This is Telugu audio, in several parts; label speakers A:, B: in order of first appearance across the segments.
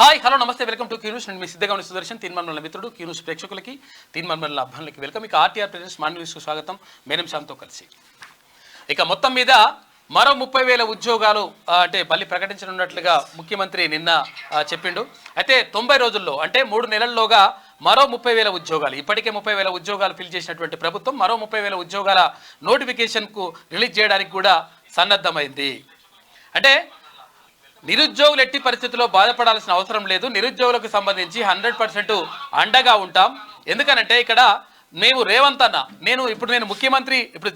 A: హాయ్ హలో నమస్తే వెల్కమ్ టు క్యూన్యూస్. నేను మీ సిద్ధగౌని సుదర్శన్. తీన్మార్మల మిత్రుడు క్యూన్యూస్ ప్రేక్షకులకి, తీన్మార్మల అభ్యర్థులకి వెల్కమ్. ఇక ఆర్టీఆర్ ప్రెసిడెంట్స్ మాన్ న్యూస్కు స్వాగతం. మేనం శ్యామ్తో కలిసి ఇక మొత్తం మీద మరో 30,000 ఉద్యోగాలు అంటే మళ్ళీ ప్రకటించనున్నట్లుగా ముఖ్యమంత్రి నిన్న చెప్పిండు. అయితే 90 రోజుల్లో అంటే 3 నెలల్లోగా మరో 30,000 ఉద్యోగాలు, ఇప్పటికే 30,000 ఉద్యోగాలు ఫిల్ చేసినటువంటి ప్రభుత్వం మరో 30,000 ఉద్యోగాల నోటిఫికేషన్కు రిలీజ్ చేయడానికి కూడా సన్నద్ధమైంది. అంటే నిరుద్యోగులు ఎట్టి పరిస్థితుల్లో బాధపడాల్సిన అవసరం లేదు. నిరుద్యోగులకు సంబంధించి 100% అండగా ఉంటాం. ఎందుకనంటే ఇక్కడ మేము రేవంత్ అన్న నేను ముఖ్యమంత్రి, ఇప్పుడు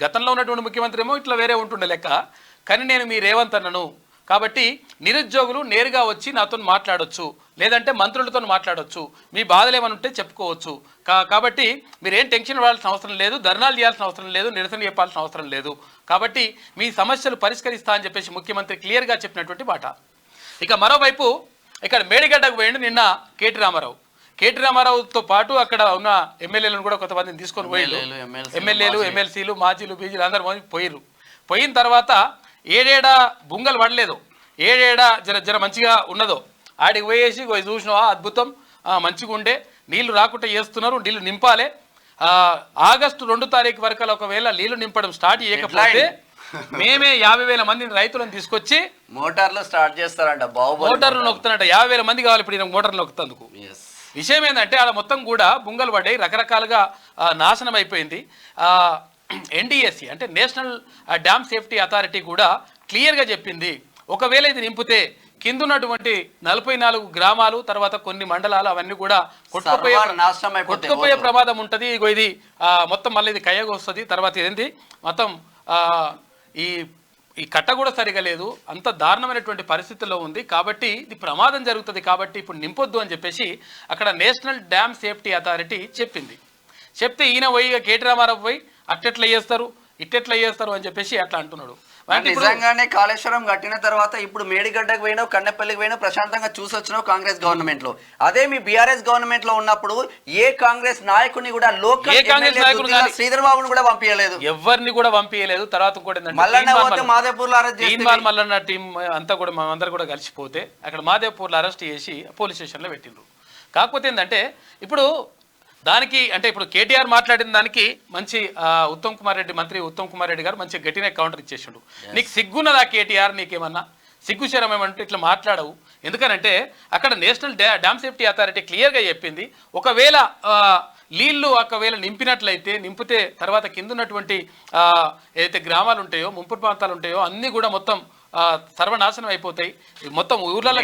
A: గతంలో ఉన్నటువంటి ముఖ్యమంత్రి ఏమో ఇట్లా వేరే ఉంటుండే లెక్క, కానీ నేను మీ రేవంత్ అన్నను కాబట్టి నిరుద్యోగులు నేరుగా వచ్చి నాతో మాట్లాడొచ్చు, లేదంటే మంత్రులతో మాట్లాడొచ్చు, మీ బాధలు ఏమైనా ఉంటే చెప్పుకోవచ్చు. కాబట్టి మీరేం టెన్షన్ పడాల్సిన అవసరం లేదు, ధర్నాలు చేయాల్సిన అవసరం లేదు, నిరసన చెప్పాల్సిన అవసరం లేదు. కాబట్టి మీ సమస్యలు పరిష్కరిస్తా అని చెప్పేసి ముఖ్యమంత్రి క్లియర్గా చెప్పినటువంటి మాట. ఇక మరోవైపు ఇక్కడ మేడిగడ్డకు పోయిండు నిన్న కేటీ రామారావుతో పాటు అక్కడ ఉన్న ఎమ్మెల్యేలను కూడా కొంతమందిని తీసుకొని పోయిండు. ఎమ్మెల్యేలు, ఎమ్మెల్సీలు, మాజీలు, బీజీలు అందరూ పోయిన తర్వాత ఏడేడా బుంగలు పడలేదు, ఏడేడా జర మంచిగా ఉన్నదో ఆడికి పోయేసి చూసినావా అద్భుతం, మంచిగా ఉండే, నీళ్లు రాకుండా చేస్తున్నారు, నీళ్లు నింపాలి. ఆగస్టు 2 తారీఖు వరకు ఒకవేళ నీళ్లు నింపడం స్టార్ట్ చేయకపోతే మేమే 50,000 మందిని రైతులను తీసుకొచ్చి
B: మోటార్లు స్టార్ట్ చేస్తారంట.
A: మోటార్లు నొక్కుతారంట. 50,000 మంది కావాలి ఇప్పుడు మోటార్లు నొక్కుతందుకు. విషయం ఏంటంటే ఆడ మొత్తం కూడా బుంగలు పడ్డాయి, రకరకాలుగా నాశనం అయిపోయింది. ఎన్డీఎస్సీ అంటే నేషనల్ డ్యామ్ సేఫ్టీ అథారిటీ కూడా క్లియర్గా చెప్పింది, ఒకవేళ ఇది నింపితే కిందున్నటువంటి 44 గ్రామాలు, తర్వాత కొన్ని మండలాలు అవన్నీ కూడా కొట్టుకుపోయే ప్రమాదం ఉంటుంది. ఇది మొత్తం మళ్ళీ ఇది కయ్యగా వస్తుంది. తర్వాత ఏంది మొత్తం ఈ కట్ట కూడా సరిగా లేదు, అంత దారుణమైనటువంటి పరిస్థితుల్లో ఉంది. కాబట్టి ఇది ప్రమాదం జరుగుతుంది, కాబట్టి ఇప్పుడు నింపొద్దు అని చెప్పేసి అక్కడ నేషనల్ డ్యామ్ సేఫ్టీ అథారిటీ చెప్తే ఈయన పోయి కేటీ రామారావు పోయి అట్టెట్లా చేస్తారు, ఇట్టెట్లా చేస్తారు అని చెప్పేసి అట్లా అంటున్నాడు.
B: నిజంగానే కాళేశ్వరం కట్టిన తర్వాత ఇప్పుడు మేడిగడ్డకు పోయినావు, కన్నెపల్లికి పోయినావు, ప్రశాంతంగా చూసొచ్చినావు కాంగ్రెస్ గవర్నమెంట్ లో. అదే మీ బీఆర్ఎస్ గవర్నమెంట్ లో ఉన్నప్పుడు ఏ కాంగ్రెస్ నాయకుని కూడా లోకల్ శ్రీధర్ బాబుని కూడా పంపించలేదు,
A: ఎవరిని కూడా పంపించలేదు. తర్వాత కూడా మల్లన్న టీం అంతా కూడా మేమందరూ కూడా కలిసిపోతే అక్కడ మాదేపూర్లో అరెస్ట్ చేసి పోలీస్ స్టేషన్లో పెట్టిండ్రు. కాకపోతే ఏంటంటే ఇప్పుడు దానికి అంటే ఇప్పుడు కేటీఆర్ మాట్లాడిన దానికి మంచి మంత్రి ఉత్తమ్ కుమార్ రెడ్డి గారు మంచి గట్టినే కౌంటర్ ఇచ్చేసిండు. నీకు సిగ్గున్నదా కేటీఆర్, నీకేమన్నా సిగ్గు శరం ఏమంటే ఇట్లా మాట్లాడవు? ఎందుకనంటే అక్కడ నేషనల్ డ్యామ్ సేఫ్టీ అథారిటీ క్లియర్గా చెప్పింది, ఒకవేళ నీళ్లు నింపితే తర్వాత కింద ఉన్నటువంటి ఏదైతే గ్రామాలు ఉంటాయో, ముంపు ప్రాంతాలు ఉంటాయో అన్నీ కూడా మొత్తం సర్వనాశనం అయిపోతాయి. మొత్తం ఊర్లలో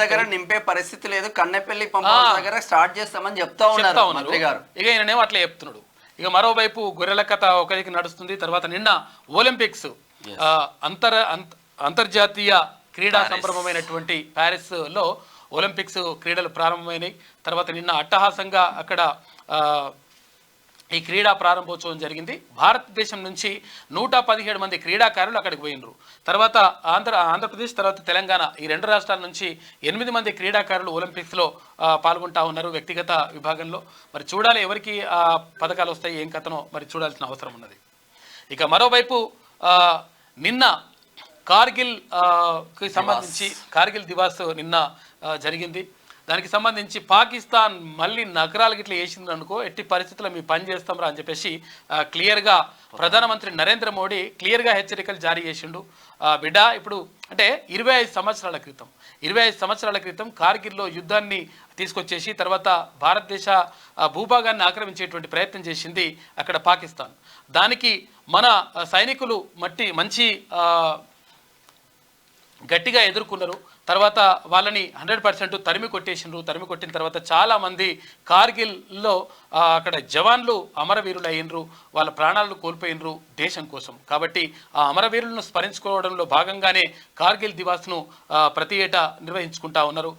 B: దగ్గర నింపే పరిస్థితి లేదు, కన్నెపల్లి పంప దగ్గర స్టార్ట్ చేస్తామని చెప్తా ఉన్నారు.
A: ఇక ఈయననేమో అట్లా చెప్తున్నాడు. ఇక మరోవైపు గొర్రెల కథ ఒకరికి నడుస్తుంది. తర్వాత నిన్న ఒలింపిక్స్ అంతర్జాతీయ క్రీడా సంభ్రమమైనటువంటి ప్యారిస్ లో ఒలింపిక్స్ క్రీడలు ప్రారంభమైనాయి. తర్వాత నిన్న అట్టహాసంగా అక్కడ ఈ క్రీడా ప్రారంభోత్సవం జరిగింది. భారతదేశం నుంచి 117 మంది క్రీడాకారులు అక్కడికి పోయినరు. తర్వాత ఆంధ్రప్రదేశ్, తర్వాత తెలంగాణ, ఈ 2 రాష్ట్రాల నుంచి 8 మంది క్రీడాకారులు ఒలింపిక్స్లో పాల్గొంటా ఉన్నారు వ్యక్తిగత విభాగంలో. మరి చూడాలి ఎవరికి పథకాలు వస్తాయి, ఏం కథనో మరి చూడాల్సిన అవసరం ఉన్నది. ఇక మరోవైపు నిన్న కార్గిల్కి సంబంధించి కార్గిల్ దివాస్ నిన్న జరిగింది. దానికి సంబంధించి పాకిస్తాన్ మళ్ళీ నగరాలకి ఇట్లా వేసింది అనుకో, ఎట్టి పరిస్థితుల్లో మీ పని చేస్తాంరా అని చెప్పేసి క్లియర్గా ప్రధానమంత్రి నరేంద్ర మోడీ క్లియర్గా హెచ్చరికలు జారీ చేసిండు. బిడ్డ ఇప్పుడు అంటే 25 సంవత్సరాల క్రితం కార్గిల్లో యుద్ధాన్ని తీసుకొచ్చేసి తర్వాత భారతదేశ భూభాగాన్ని ఆక్రమించేటువంటి ప్రయత్నం చేసింది అక్కడ పాకిస్తాన్. దానికి మన సైనికులు మంచి గట్టిగా ఎదుర్కొన్నారు. తర్వాత వాళ్ళని 100% తరిమి కొట్టిన తర్వాత చాలామంది కార్గిల్లో అక్కడ జవాన్లు అమరవీరులు అయినరు, వాళ్ళ ప్రాణాలను కోల్పోయినరు దేశం కోసం. కాబట్టి ఆ అమరవీరులను స్మరించుకోవడంలో భాగంగానే కార్గిల్ దివాస్ను ప్రతి ఏటా నిర్వహించుకుంటా ఉన్నారు.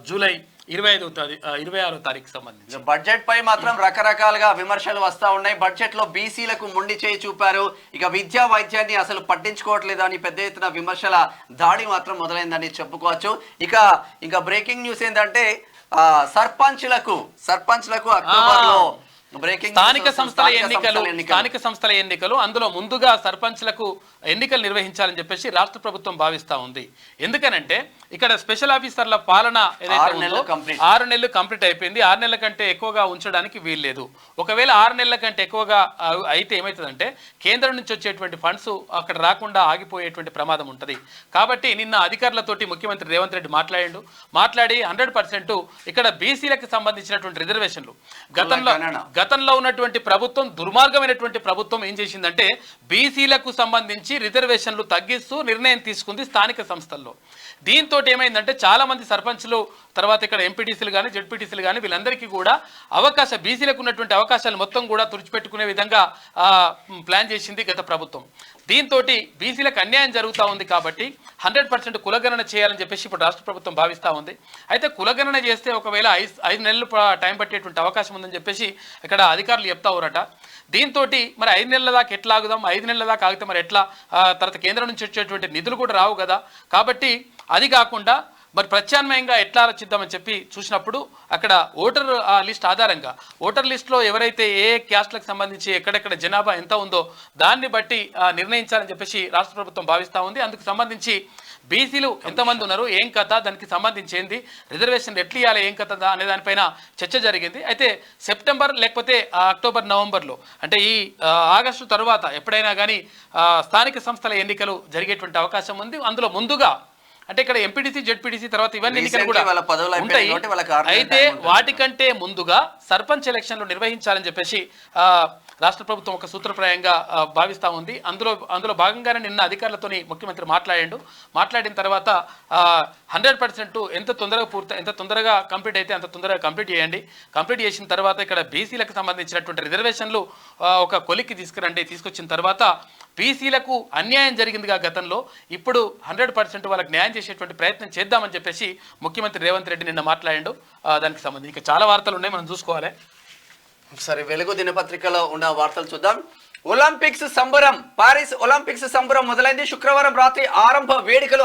A: జూలై 26వ తారీఖు సంబంధించి
B: బడ్జెట్ పై మాత్రం రకరకాలుగా విమర్శలు వస్తూ ఉన్నాయి. బడ్జెట్ లో బీసీలకు మొండి చేయి చూపారు. ఇక విద్యా వైద్యాన్ని అసలు పట్టించుకోవట్లేదు అని పెద్ద ఎత్తున విమర్శల దాడి మాత్రం మొదలైందని చెప్పుకోవచ్చు. ఇక బ్రేకింగ్ న్యూస్ ఏంటంటే సర్పంచ్లకు అక్టోబర్ లో Breaking
A: స్థానిక
B: news
A: సంస్థల
B: వస్తుంది.
A: స్థానిక సంస్థల ఎన్నికలు అందులో ముందుగా సర్పంచ్లకు ఎన్నికలు నిర్వహించాలని చెప్పేసి రాష్ట్ర ప్రభుత్వం భావిస్తా ఉంది. ఎందుకనంటే ఇక్కడ స్పెషల్ ఆఫీసర్ల పాలన ఏదైతే
B: 6 నెలలు complete.
A: 6 నెలలు కంప్లీట్ అయిపోయింది. 6 నెలల కంటే ఎక్కువగా ఉంచడానికి వీల్లేదు. ఒకవేళ 6 నెలల కంటే ఎక్కువగా అయితే ఏమవుతుందంటే కేంద్రం నుంచి వచ్చేటువంటి ఫండ్స్ అక్కడ రాకుండా ఆగిపోయేటువంటి ప్రమాదం ఉంటుంది. కాబట్టి నిన్న అధికారులతోటి ముఖ్యమంత్రి రేవంత్ రెడ్డి మాట్లాడి 100% ఇక్కడ బీసీలకు సంబంధించినటువంటి రిజర్వేషన్లు గతంలో ఉన్నటువంటి ప్రభుత్వం దుర్మార్గమైనటువంటి ప్రభుత్వం ఏం చేసిందంటే బీసీలకు సంబంధించి రిజర్వేషన్లు తగ్గిస్తూ నిర్ణయం తీసుకుంది స్థానిక సంస్థల్లో. దీంతో ఏమైందంటే చాలా మంది సర్పంచ్లు తర్వాత ఇక్కడ ఎంపీటీసీలు కానీ జెడ్పీటీసీలు కానీ వీళ్ళందరికీ కూడా బీసీలకు ఉన్నటువంటి అవకాశాలు మొత్తం కూడా తుడిచిపెట్టుకునే విధంగా ప్లాన్ చేసింది గత ప్రభుత్వం. దీంతో బీసీలకు అన్యాయం జరుగుతూ ఉంది. కాబట్టి 100% కులగణన చేయాలని చెప్పేసి ఇప్పుడు రాష్ట్ర ప్రభుత్వం భావిస్తూ ఉంది. అయితే కులగణన చేస్తే ఒకవేళ 5 నెలలు టైం పట్టేటువంటి అవకాశం ఉందని చెప్పేసి ఇక్కడ అధికారులు చెప్తా ఉన్నారట. దీంతో మరి 5 నెలల దాకా ఎట్లా ఆగుదాం, 5 నెలల దాకా ఆగితే మరి ఎట్లా, తర్వాత కేంద్రం నుంచి వచ్చేటువంటి నిధులు కూడా రావు కదా. కాబట్టి అది కాకుండా మరి ప్రత్యామ్నాయంగా ఎట్లా ఆలోచిద్దామని చెప్పి చూసినప్పుడు అక్కడ ఓటర్ లిస్ట్ ఆధారంగా ఓటర్ లిస్టులో ఎవరైతే ఏ క్యాస్ట్లకు సంబంధించి ఎక్కడెక్కడ జనాభా ఎంత ఉందో దాన్ని బట్టి నిర్ణయించాలని చెప్పేసి రాష్ట్ర ప్రభుత్వం భావిస్తూ ఉంది. అందుకు సంబంధించి బీసీలు ఎంతమంది ఉన్నారు, ఏం కథ, దానికి సంబంధించి ఏంది, రిజర్వేషన్ ఎట్లా ఇవ్వాలి, ఏం కథ అనే దానిపైన చర్చ జరిగింది. అయితే సెప్టెంబర్ లేకపోతే అక్టోబర్ నవంబర్లో అంటే ఈ ఆగస్టు తర్వాత ఎప్పుడైనా కానీ స్థానిక సంస్థల ఎన్నికలు జరిగేటువంటి అవకాశం ఉంది. అందులో ముందుగా అంటే ఇక్కడ ఎంపీటీసీ జెడ్పీటీసీ తర్వాత ఇవన్నీ ఎన్నికలు కూడా ఉంటాయి. అయితే వాటికంటే ముందుగా సర్పంచ్ ఎలక్షన్లు నిర్వహించాలని చెప్పేసి రాష్ట్ర ప్రభుత్వం ఒక సూత్రప్రాయంగా భావిస్తూ ఉంది. అందులో భాగంగానే నిన్న అధికారులతోని ముఖ్యమంత్రి మాట్లాడిన తర్వాత 100% ఎంత తొందరగా కంప్లీట్ అయితే అంత తొందరగా కంప్లీట్ చేయండి. కంప్లీట్ చేసిన తర్వాత ఇక్కడ బీసీలకు సంబంధించినటువంటి రిజర్వేషన్లు ఒక కొలిక్కి తీసుకొచ్చిన తర్వాత బీసీలకు అన్యాయం జరిగిందిగా గతంలో, ఇప్పుడు 100% వాళ్ళకి న్యాయం చేసేటువంటి ప్రయత్నం చేద్దామని చెప్పేసి ముఖ్యమంత్రి రేవంత్ రెడ్డి నిన్న మాట్లాడాడు. దానికి సంబంధించి ఇంకా చాలా వార్తలు ఉన్నాయి, మనం చూసుకోవాలి.
B: సరే, వెలుగు దినపత్రికలో ఉన్న వార్తలు చూద్దాం. ఒలింపిక్స్ సంబరం, పారిస్ ఒలింపిక్స్ సంబరం మొదలైంది. శుక్రవారం రాత్రి ఆరంభ వేడుకలు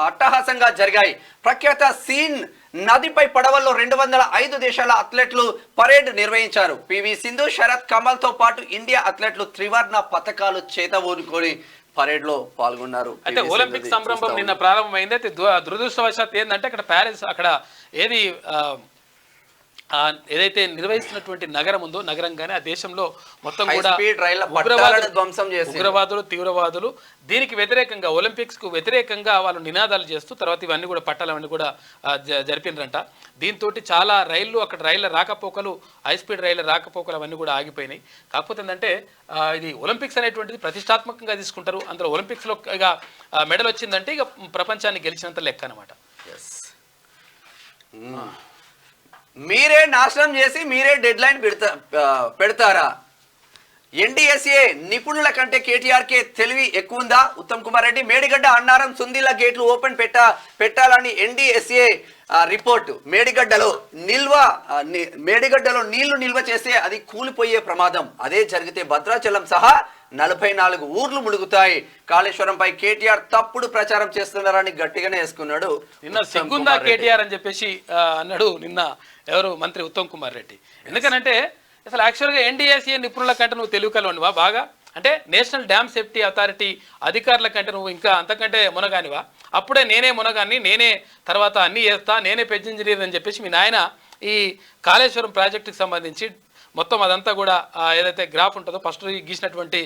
B: అట్టహాసంగా జరిగాయి. ప్రఖ్యాత సీన్ నదిపై పడవల్లో 205 దేశాల అథ్లెట్లు పరేడ్ నిర్వహించారు. పివి సింధు, శరత్ కమల్ తో పాటు ఇండియా అథ్లెట్లు త్రివర్ణ పతకాలు చేతబూనుకొని పరేడ్ లో పాల్గొన్నారు.
A: అయితే ఒలింపిక్ సంరంభం నిన్న ప్రారంభమైంది. అయితే దురదృష్టవశాత్తు ఏంటంటే అక్కడ ప్యారిస్ ఏది ఏదైతే నిర్వహిస్తున్నటువంటి నగరం ఉందో నగరంగానే ఆ దేశంలో మొత్తం కూడా ఉగ్రవాదులు తీవ్రవాదులు దీనికి వ్యతిరేకంగా ఒలింపిక్స్ కు వ్యతిరేకంగా వాళ్ళు నినాదాలు చేస్తూ తర్వాత ఇవన్నీ కూడా పట్టాలవన్నీ కూడా జరిపినరంట. దీంతో చాలా రైళ్ల రాకపోకలు, హై స్పీడ్ రైళ్ల రాకపోకలు అవన్నీ కూడా ఆగిపోయినాయి. కాకపోతే ఏంటంటే ఇది ఒలింపిక్స్ అనేటువంటిది ప్రతిష్టాత్మకంగా తీసుకుంటారు. అందులో ఒలింపిక్స్ లో ఇక మెడల్ వచ్చిందంటే ఇక ప్రపంచాన్ని గెలిచినంత లెక్క అనమాట.
B: మీరే నాశనం చేసి మీరే డెడ్ లైన్ పెడతారా? ఎన్డీఎస్ఏ నిపుణుల కంటే కేటీఆర్కే తెలివి ఎక్కువ ఉందా? ఉత్తమ్ కుమార్ రెడ్డి. మేడిగడ్డ, అన్నారం, సుందిల్ల గేట్లు ఓపెన్ పెట్టాలని ఎన్డీఎస్ఏ రిపోర్టు. మేడిగడ్డలో నీళ్లు నిల్వ చేస్తే అది కూలిపోయే ప్రమాదం. అదే జరిగితే భద్రాచలం సహా 44 ఊర్లు ముడుగుతాయి. కాళేశ్వరంపై కేటీఆర్ తప్పుడు ప్రచారం చేస్తున్నారని గట్టిగానే వేసుకున్నాడు.
A: నిన్న సిగ్గుందా కేటీఆర్ అని చెప్పేసి అన్నాడు నిన్న ఎవరు మంత్రి ఉత్తమ్ కుమార్ రెడ్డి. ఎందుకనంటే అసలు యాక్చువల్గా ఎన్డీఎస్ఏ నిపుణుల కంటే నువ్వు తెలివికలోనివా బాగా, అంటే నేషనల్ డ్యామ్ సేఫ్టీ అథారిటీ అధికారుల కంటే నువ్వు ఇంకా అంతకంటే మునగానివా? అప్పుడే నేనే మునగాన్ని, నేనే తర్వాత అన్నీ చేస్తా, నేనే పెద్ద ఇంజనీర్ అని చెప్పేసి మీ నాయన ఈ కాళేశ్వరం ప్రాజెక్టుకి సంబంధించి మొత్తం అదంతా కూడా ఏదైతే గ్రాఫ్ ఉంటుందో ఫస్ట్ గీసినటువంటి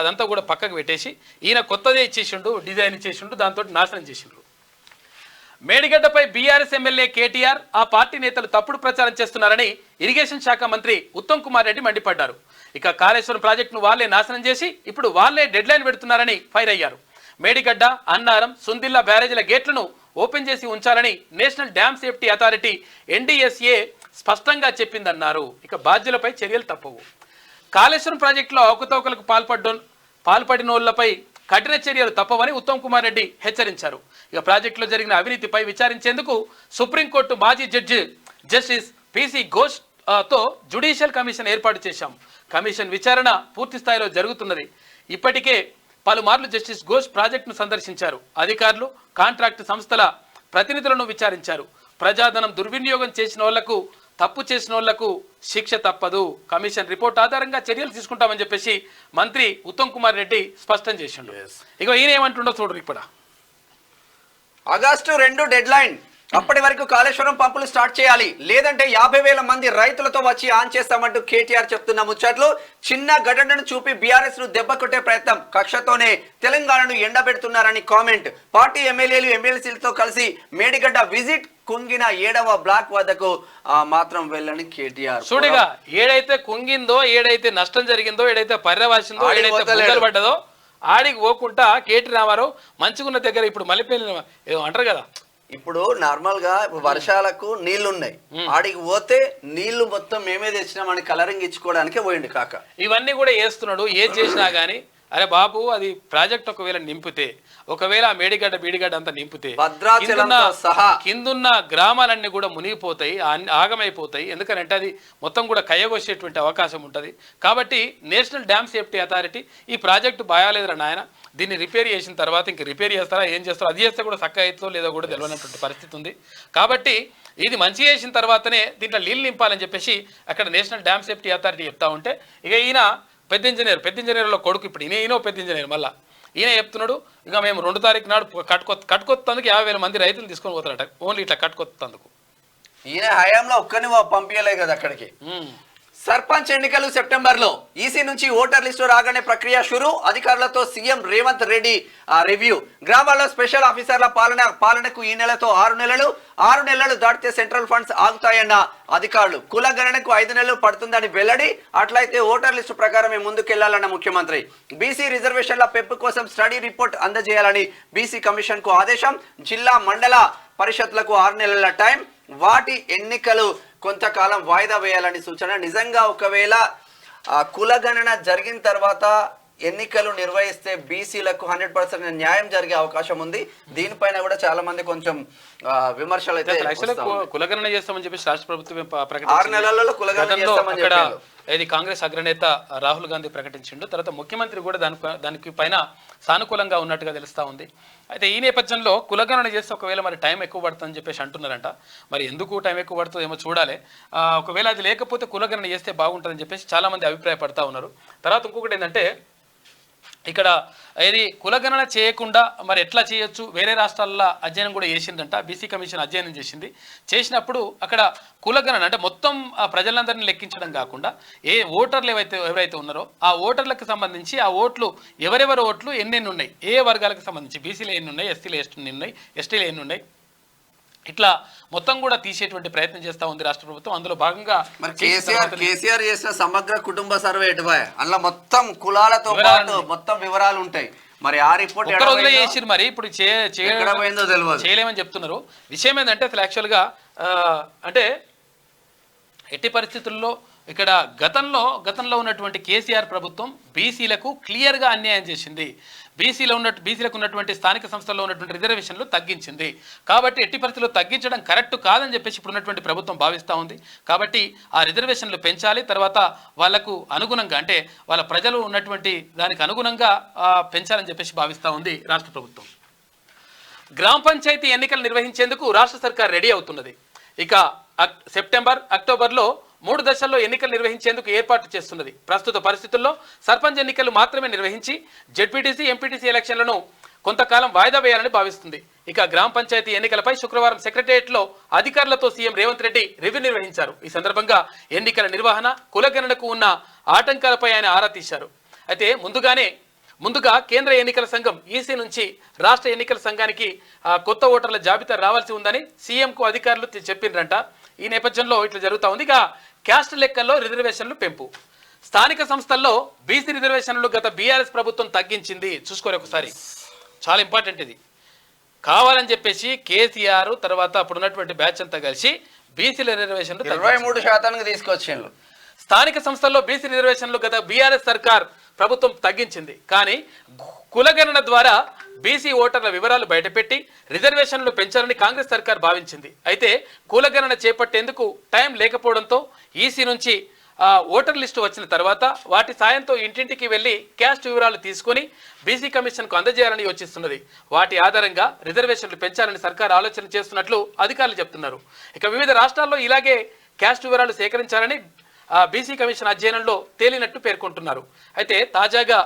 A: అదంతా కూడా పక్కకు పెట్టేసి ఈయన కొత్తదే ఇచ్చేసిండు, డిజైన్ ఇచ్చేసిండు, దాంతో నాశనం చేసిండ్రు. మేడిగడ్డపై బీఆర్ఎస్ ఎమ్మెల్యే కేటీఆర్, ఆ పార్టీ నేతలు తప్పుడు ప్రచారం చేస్తున్నారని ఇరిగేషన్ శాఖ మంత్రి ఉత్తమ్ కుమార్ రెడ్డి మండిపడ్డారు. ఇక కాళేశ్వరం ప్రాజెక్టును వాళ్లే నాశనం చేసి ఇప్పుడు వాళ్లే డెడ్ లైన్ పెడుతున్నారని ఫైర్ అయ్యారు. మేడిగడ్డ, అన్నారం, సుందిల్ల బ్యారేజీల గేట్లను ఓపెన్ చేసి ఉంచాలని national dam safety authority NDSA స్పష్టంగా చెప్పిందన్నారు. ఇక బాధ్యులపై చర్యలు తప్పవు. కాళేశ్వరం ప్రాజెక్టులో అవకతవకలకు పాల్పడినోళ్లపై కఠిన చర్యలు తప్పవని ఉత్తమ్ కుమార్ రెడ్డి హెచ్చరించారు. ఇక ప్రాజెక్టులో జరిగిన అవినీతిపై విచారించేందుకు సుప్రీంకోర్టు మాజీ జస్టిస్ పిసి ఘోష్ తో జ్యుడిషియల్ కమిషన్ ఏర్పాటు చేశాం. కమిషన్ విచారణ పూర్తి స్థాయిలో జరుగుతున్నది. ఇప్పటికే పలుమార్లు జస్టిస్ ఘోష్ ప్రాజెక్టును సందర్శించారు. అధికారులు, కాంట్రాక్టు సంస్థల ప్రతినిధులను విచారించారు. ప్రజాధనం దుర్వినియోగం చేసిన వాళ్లకు తప్పు చేసిన వాళ్లకు శిక్ష తప్పదు, కమిషన్ రిపోర్ట్ ఆధారంగా చర్యలు తీసుకుంటామని చెప్పేసి మంత్రి ఉత్తమ్ కుమార్ రెడ్డి స్పష్టం చేసిండు. ఇక ఈయన ఏమంటుండో చూడరు. ఇప్పుడు
B: ఆగస్టు 2 డెడ్ లైన్, అప్పటి వరకు కాళేశ్వరం పంపులు స్టార్ట్ చేయాలి, లేదంటే 50,000 మంది రైతులతో వచ్చి ఆన్ చేస్తామంటూ కేటీఆర్ చెప్తున్న ముచ్చట్లు. చిన్న ఘటనను చూపి బీఆర్ఎస్ ను దెబ్బ కొట్టే ప్రయత్నం, కక్షతోనే తెలంగాణను ఎండబెడుతున్నారని కామెంట్. పార్టీ ఎమ్మెల్యేలు ఎమ్మెల్సీలతో కలిసి మేడిగడ్డ విజిట్, కుంగిన 7వ బ్లాక్ వద్దకు మాత్రం వెళ్ళని కేటీఆర్.
A: చూడగా ఏడైతే కుంగిందో, ఏడైతే నష్టం జరిగిందో, ఏడైతే పర్యవాసిందో, ఏడైతే పడ్డదో ఆడికి పోకుండా కేటీ రామారావు మంచిగున్న దగ్గర ఇప్పుడు మల్లెపల్లి ఏదో అంటారు కదా,
B: ఇప్పుడు నార్మల్ గా వర్షాలకు నీళ్లున్నాయి, ఆడికి పోతే నీళ్లు మొత్తం మేమే తెచ్చినామని కలరింగ్ ఇచ్చుకోవడానికే పోయింది కాక.
A: ఇవన్నీ కూడా వేస్తున్నాడు. ఏం చేసినా గానీ అరే బాబు అది ప్రాజెక్ట్ ఒకవేళ నింపితే, ఒకవేళ ఆ మేడిగడ్డ బీడిగడ్డ అంతా నింపితే కిందున్న గ్రామాలన్నీ కూడా మునిగిపోతాయి, ఆగమైపోతాయి. ఎందుకంటే అది మొత్తం కూడా కయ్యగొచ్చేటువంటి అవకాశం ఉంటుంది. కాబట్టి నేషనల్ డ్యామ్ సేఫ్టీ అథారిటీ ఈ ప్రాజెక్టు బాగాలేదురా నాయన, దీన్ని రిపేర్ చేసిన తర్వాత ఇంక రిపేర్ చేస్తారా ఏం చేస్తారో, అది చేస్తే కూడా చక్కగా అవుతుందో లేదో కూడా తెలియనటువంటి పరిస్థితి ఉంది. కాబట్టి ఇది మంచి చేసిన తర్వాతనే దీంట్లో నీళ్ళు నింపాలని చెప్పేసి అక్కడ నేషనల్ డ్యామ్ సేఫ్టీ అథారిటీ చెప్తా ఉంటే, ఇక ఈయన పెద్ద ఇంజనీర్లో కొడుకు, ఇప్పుడు ఈయన పెద్ద ఇంజనీర్, మళ్ళీ ఈయన చెప్తున్నాడు ఇక మేము 2 తారీఖు నాడు కట్టుకొత్తందుకు 50,000 మంది రైతులు తీసుకొని పోతారట, ఓన్లీ ఇట్లా కట్టుకొత్తందుకు.
B: ఈయన హయాంలో ఒక్కని పంపించలే కదా అక్కడికి. సర్పంచ్ ఎన్నికలు సెప్టెంబర్లో, ఈసీ నుంచి ఓటర్ లిస్టు రాగానే ప్రక్రియ షురు, అధికారులతో సీఎం రేవంత్ రెడ్డి రివ్యూ. గ్రామాల్లో స్పెషల్ ఆఫీసర్ల పాలనకు ఈ నెలతో 6 నెలలు దాటితే సెంట్రల్ ఫండ్స్ ఆగుతాయన్న అధికారులు. కుల గణనకు 5 నెలలు పడుతుందని వెల్లడి. అట్లయితే ఓటర్ లిస్టు ప్రకారమే ముందుకెళ్లాలన్న ముఖ్యమంత్రి. బీసీ రిజర్వేషన్ల పెంపు కోసం స్టడీ రిపోర్ట్ అందజేయాలని బీసీ కమిషన్ కు ఆదేశం. జిల్లా మండల పరిషత్లకు 6 నెలల టైం, వాటి ఎన్నికలు కొంతకాలం వాయిదా వేయాలని సూచన. నిజంగా ఒకవేళ కులగణన జరిగిన తర్వాత ఎన్నికలు నిర్వహిస్తే బీసీలకు 100% న్యాయం జరిగే అవకాశం ఉంది. దీనిపైన కూడా చాలా మంది కొంచెం విమర్శలు అయితే.
A: కులగణన చేస్తామని చెప్పేసి రాష్ట్ర ప్రభుత్వం
B: 6 నెలలలో కులగణన చేస్తామని చెప్పారు.
A: ఇది కాంగ్రెస్ అగ్రనేత రాహుల్ గాంధీ ప్రకటించిండు. తర్వాత ముఖ్యమంత్రి కూడా దానికి పైన సానుకూలంగా ఉన్నట్టుగా తెలుస్తూ ఉంది. అయితే ఈ నేపథ్యంలో కులగణన చేస్తే ఒకవేళ మరి టైం ఎక్కువ పడుతుందని చెప్పేసి అంటున్నారంట. మరి ఎందుకు టైం ఎక్కువ పడుతుందో ఏమో చూడాలి. ఒకవేళ అది లేకపోతే కులగణన చేస్తే బాగుంటుందని చెప్పేసి చాలామంది అభిప్రాయపడతా ఉన్నారు. తర్వాత ఇంకొకటి ఏంటంటే, ఇక్కడ ఇది కులగణన చేయకుండా మరి ఎట్లా చేయొచ్చు, వేరే రాష్ట్రాల్లో అధ్యయనం కూడా చేసిందంట. బీసీ కమిషన్ అధ్యయనం చేసినప్పుడు అక్కడ కులగణన అంటే మొత్తం ప్రజలందరినీ లెక్కించడం కాకుండా ఏ ఓటర్లు ఎవరైతే ఉన్నారో ఆ ఓటర్లకు సంబంధించి ఆ ఓట్లు ఎవరెవరి ఓట్లు ఎన్నెన్ని ఉన్నాయి, ఏ వర్గాలకు సంబంధించి బీసీలు ఎన్ని ఉన్నాయి, ఎస్సీలు ఎన్ని ఉన్నాయి, ఎస్టీలు ఎన్ని ఉన్నాయి, ఇట్లా మొత్తం కూడా తీసేటువంటి ప్రయత్నం చేస్తా ఉంది రాష్ట్ర ప్రభుత్వం. అందులో భాగంగా
B: కేసీఆర్ చేసిన సమగ్ర కుటుంబ సర్వే అందులో మొత్తం కులాలతో పాటు మొత్తం వివరాలు ఉంటాయి. మరి ఆ రిపోర్ట్
A: ఒక్క రోజులో చేసిరు. మరి ఇప్పుడు చేయలేమని చెప్తున్నారు. విషయం ఏంటంటే అసలు యాక్చువల్గా అంటే ఎట్టి పరిస్థితుల్లో ఇక్కడ గతంలో ఉన్నటువంటి కేసీఆర్ ప్రభుత్వం బీసీలకు క్లియర్గా అన్యాయం చేసింది. బీసీలకు ఉన్నటువంటి స్థానిక సంస్థల్లో ఉన్నటువంటి రిజర్వేషన్లు తగ్గించింది. కాబట్టి ఎట్టి పరిస్థితుల్లో తగ్గించడం కరెక్ట్ కాదని చెప్పేసి ఇప్పుడు ఉన్నటువంటి ప్రభుత్వం భావిస్తూ ఉంది. కాబట్టి ఆ రిజర్వేషన్లు పెంచాలి, తర్వాత వాళ్లకు అనుగుణంగా అంటే వాళ్ళ ప్రజలు ఉన్నటువంటి దానికి అనుగుణంగా పెంచాలని చెప్పేసి భావిస్తూ ఉంది రాష్ట్ర ప్రభుత్వం. గ్రామ పంచాయతీ ఎన్నికలు నిర్వహించేందుకు రాష్ట్ర సర్కార్ రెడీ అవుతున్నది. ఇక సెప్టెంబర్, అక్టోబర్లో 3 దశల్లో ఎన్నికలు నిర్వహించేందుకు ఏర్పాటు చేస్తున్నది. ప్రస్తుత పరిస్థితుల్లో సర్పంచ్ ఎన్నికలు మాత్రమే నిర్వహించి జెడ్పీటీసీ, ఎంపీటీసీ ఎలక్షన్లను కొంతకాలం వాయిదా వేయాలని భావిస్తుంది. ఇక గ్రామ పంచాయతీ ఎన్నికలపై శుక్రవారం సెక్రటేరియట్లో అధికారులతో సీఎం రేవంత్ రెడ్డి రివ్యూ నిర్వహించారు. ఈ సందర్భంగా ఎన్నికల నిర్వహణ, కులగణనకు ఉన్న ఆటంకాలపై ఆయన ఆరా తీశారు. అయితే ముందుగా కేంద్ర ఎన్నికల సంఘం ఈసీ నుంచి రాష్ట్ర ఎన్నికల సంఘానికి కొత్త ఓటర్ల జాబితా రావాల్సి ఉందని సీఎంకు అధికారులు చెప్పిండ్రంట. ఈ నేపథ్యంలో ఇట్లా జరుగుతూ ఉంది. ఇక క్యాస్ట్ లెక్కల్లో రిజర్వేషన్లు పెంపు. స్థానిక సంస్థల్లో బీసీ రిజర్వేషన్లు గత బీఆర్ఎస్ ప్రభుత్వం తగ్గించింది. చూసుకోరు ఒకసారి, చాలా ఇంపార్టెంట్ ఇది. కావాలని చెప్పేసి కేసీఆర్ తర్వాత అప్పుడు ఉన్నటువంటి బ్యాచ్ అంతా కలిసి బీసీల రిజర్వేషన్లు
B: 23% తీసుకొచ్చిండ్రు.
A: స్థానిక సంస్థల్లో బీసీ రిజర్వేషన్లు గత బీఆర్ఎస్ సర్కార్ ప్రభుత్వం తగ్గించింది. కానీ కులగణన ద్వారా బీసీ ఓటర్ల వివరాలు బయటపెట్టి రిజర్వేషన్లు పెంచాలని కాంగ్రెస్ సర్కార్ భావించింది. అయితే కులగణన చేపట్టేందుకు టైం లేకపోవడంతో ఈసీ నుంచి ఓటర్ లిస్టు వచ్చిన తర్వాత వాటి సాయంతో ఇంటింటికి వెళ్లి క్యాస్ట్ వివరాలు తీసుకుని బీసీ కమిషన్కు అందజేయాలని యోచిస్తున్నది. వాటి ఆధారంగా రిజర్వేషన్లు పెంచాలని సర్కార్ ఆలోచన చేస్తున్నట్లు అధికారులు చెప్తున్నారు. ఇక వివిధ రాష్ట్రాల్లో ఇలాగే క్యాస్ట్ వివరాలు సేకరించాలని బీసీ కమిషన్ అధ్యయనంలో తేలినట్టు పేర్కొంటున్నారు. అయితే తాజాగా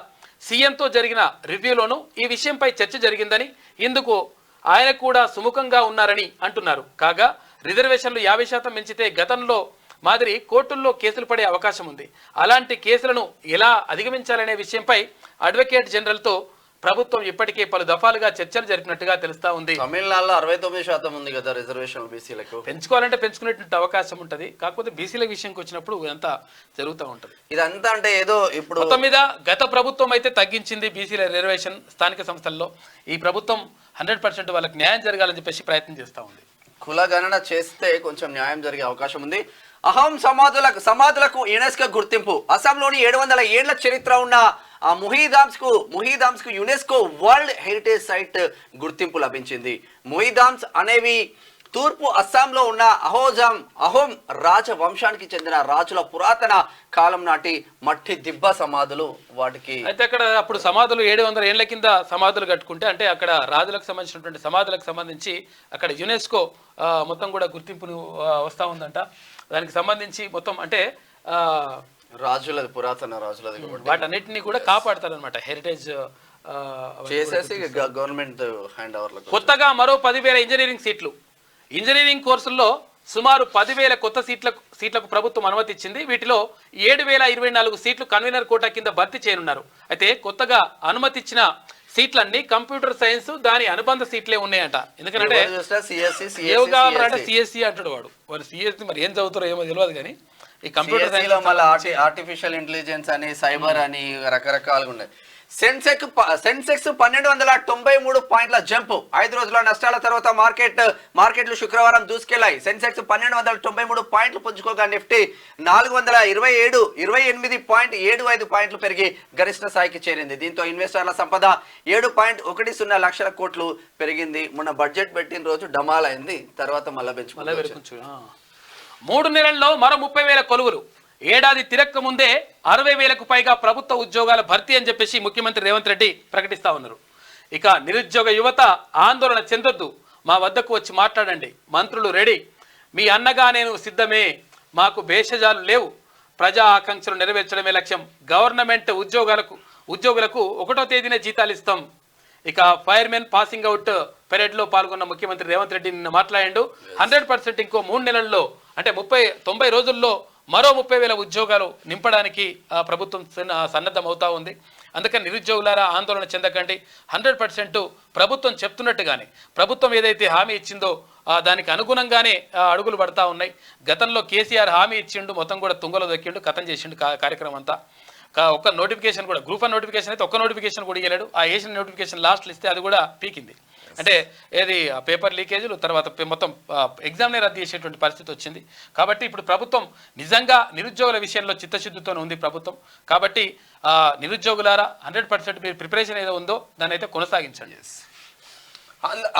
A: సీఎంతో జరిగిన రివ్యూలోనూ ఈ విషయంపై చర్చ జరిగిందని, ఇందుకు ఆయన కూడా సుముఖంగా ఉన్నారని అంటున్నారు. కాగా రిజర్వేషన్లు 50% పెంచితే గతంలో మాదిరి కోర్టుల్లో కేసులు పడే అవకాశం ఉంది. అలాంటి కేసులను ఎలా అధిగమించాలనే విషయంపై అడ్వకేట్ జనరల్తో ప్రభుత్వం ఇప్పటికే పలు దఫాలుగా చర్చలు జరిపినట్టుగా తెలుస్తా ఉంది.
B: తమిళనాడులో 69% ఉంది కదా రిజర్వేషన్ బీసీలకు.
A: పెంచుకోవాలంటే పెంచుకునేటువంటి అవకాశం ఉంటుంది. కాకపోతే బీసీల విషయంకి వచ్చినప్పుడు ఇదంతా జరుగుతూ ఉంటుంది.
B: ఇదంతా అంటే ఏదో ఇప్పుడు
A: మొత్తం మీద గత ప్రభుత్వం అయితే తగ్గించింది బీసీల రిజర్వేషన్ స్థానిక సంస్థల్లో. ఈ ప్రభుత్వం 100% వాళ్ళకి న్యాయం జరగాలని చెప్పేసి ప్రయత్నం చేస్తూ ఉంది.
B: కుల గణన చేస్తే కొంచెం న్యాయం జరిగే అవకాశం ఉంది. అహం సమాధులకు యునెస్కో గుర్తింపు. అస్సాంలోని 700 ఏళ్ల చరిత్ర ఉన్న ముహిదామ్స్ కు యునెస్కో వరల్డ్ హెరిటేజ్ సైట్ గుర్తింపు లభించింది. ముహిదామ్స్ అనేవి తూర్పు అస్సాంలో ఉన్న అహోం రాజవంశానికి చెందిన రాజుల పురాతన కాలం నాటి మట్టి దిబ్బ సమాధులు. వాటికి
A: అయితే అక్కడ అప్పుడు సమాధులు 700 ఏళ్ల కింద సమాధులు కట్టుకుంటే, అంటే అక్కడ రాజులకు సంబంధించినటువంటి సమాధులకు సంబంధించి అక్కడ యునెస్కో మొత్తం కూడా గుర్తింపును వస్తూ ఉందంట. దానికి సంబంధించి మొత్తం అంటే
B: రాజులది, పురాతన రాజులది,
A: వాటన్నిటిని కూడా కాపాడతారనమాట. హెరిటేజ్
B: చేసేసి గవర్నమెంట్ హ్యాండ్ ఓవర్.
A: కొత్తగా మరో 10,000 ఇంజనీరింగ్ సీట్లు. ఇంజనీరింగ్ కోర్సుల్లో సుమారు 10,000 కొత్త సీట్లకు ప్రభుత్వం అనుమతి ఇచ్చింది. వీటిలో 7,024 సీట్లు కన్వీనర్ కోటా కింద భర్తీ చేయనున్నారు. అయితే కొత్తగా అనుమతి ఇచ్చిన సీట్లన్నీ కంప్యూటర్ సైన్స్ దాని అనుబంధ సీట్లే ఉన్నాయంట. ఎందుకంటే సిఎస్సి అంటాడు వాడు సిఎస్సి మరి ఏం చదువుతారో ఏమో తెలియదు. కానీ ఈ కంప్యూటర్ సైన్స్
B: మళ్ళీ ఆర్టిఫిషియల్ ఇంటెలిజెన్స్ అని, సైబర్ అని రకరకాలుగా ఉన్నాయి. సెన్సెక్స్ 1293 పాయింట్ల జంప్. 5 రోజుల నష్టాల తర్వాత మార్కెట్లు శుక్రవారం దూసుకెళ్లాయి. సెన్సెక్స్ 1293 పాయింట్లు పుంజుకోగా నిఫ్టీ 428.75 పాయింట్లు పెరిగి గరిష్ట స్థాయికి చేరింది. దీంతో ఇన్వెస్టర్ల సంపద 7.10 లక్షల కోట్లు పెరిగింది. మొన్న బడ్జెట్ పెట్టిన రోజు డమాల్ అయింది, తర్వాత మళ్ళీ పెంచుకుంటూ
A: 3 నెలల్లో మరో 30,000 కొలువులు. ఏడాది తిరక్క ముందే 60,000కు పైగా ప్రభుత్వ ఉద్యోగాల భర్తీ అని చెప్పేసి ముఖ్యమంత్రి రేవంత్ రెడ్డి ప్రకటిస్తా ఉన్నారు. ఇక నిరుద్యోగ యువత ఆందోళన చెందొద్దు, మా వద్దకు వచ్చి మాట్లాడండి, మంత్రులు రెడీ, మీ అన్నగా నేను సిద్ధమే, మాకు భేషజాలు లేవు, ప్రజా ఆకాంక్షలు నెరవేర్చడమే లక్ష్యం, గవర్నమెంట్ ఉద్యోగులకు 1వ తేదీనే జీతాలు ఇస్తాం. ఇక ఫైర్మెన్ పాసింగ్ అవుట్ పెరేడ్లో పాల్గొన్న ముఖ్యమంత్రి రేవంత్ రెడ్డి నిన్న మాట్లాడాడు. 100% ఇంకో 3 నెలల్లో అంటే 90 రోజుల్లో మరో 30,000 ఉద్యోగాలు నింపడానికి ప్రభుత్వం సన్నద్ధం అవుతా ఉంది. అందుకని నిరుద్యోగులారా ఆందోళన చెందకండి. 100% ప్రభుత్వం చెప్తున్నట్టుగానే ప్రభుత్వం ఏదైతే హామీ ఇచ్చిందో దానికి అనుగుణంగానే అడుగులు పడతా ఉన్నాయి. గతంలో కేసీఆర్ హామీ ఇచ్చిండు, మొత్తం కూడా తుంగలో దక్కిండు, కథం చేసిండు కార్యక్రమం అంతా. ఒక్క నోటిఫికేషన్ కూడా, గ్రూప్ 1 నోటిఫికేషన్ అయితే ఒక్క నోటిఫికేషన్ కూడా ఇవ్వలేడు. ఆ వేసిన నోటిఫికేషన్ లాస్ట్లో ఇస్తే అది కూడా పీకింది. అంటే ఏది పేపర్ లీకేజీలు, తర్వాత మొత్తం ఎగ్జామ్నే రద్దు చేసేటువంటి పరిస్థితి వచ్చింది. కాబట్టి ఇప్పుడు ప్రభుత్వం నిజంగా నిరుద్యోగుల విషయంలో చిత్తశుద్ధితోనే ఉంది ప్రభుత్వం. కాబట్టి నిరుద్యోగులారా 100% మీరు ప్రిపరేషన్ ఏదో ఉందో దాన్ని అయితే కొనసాగించండి.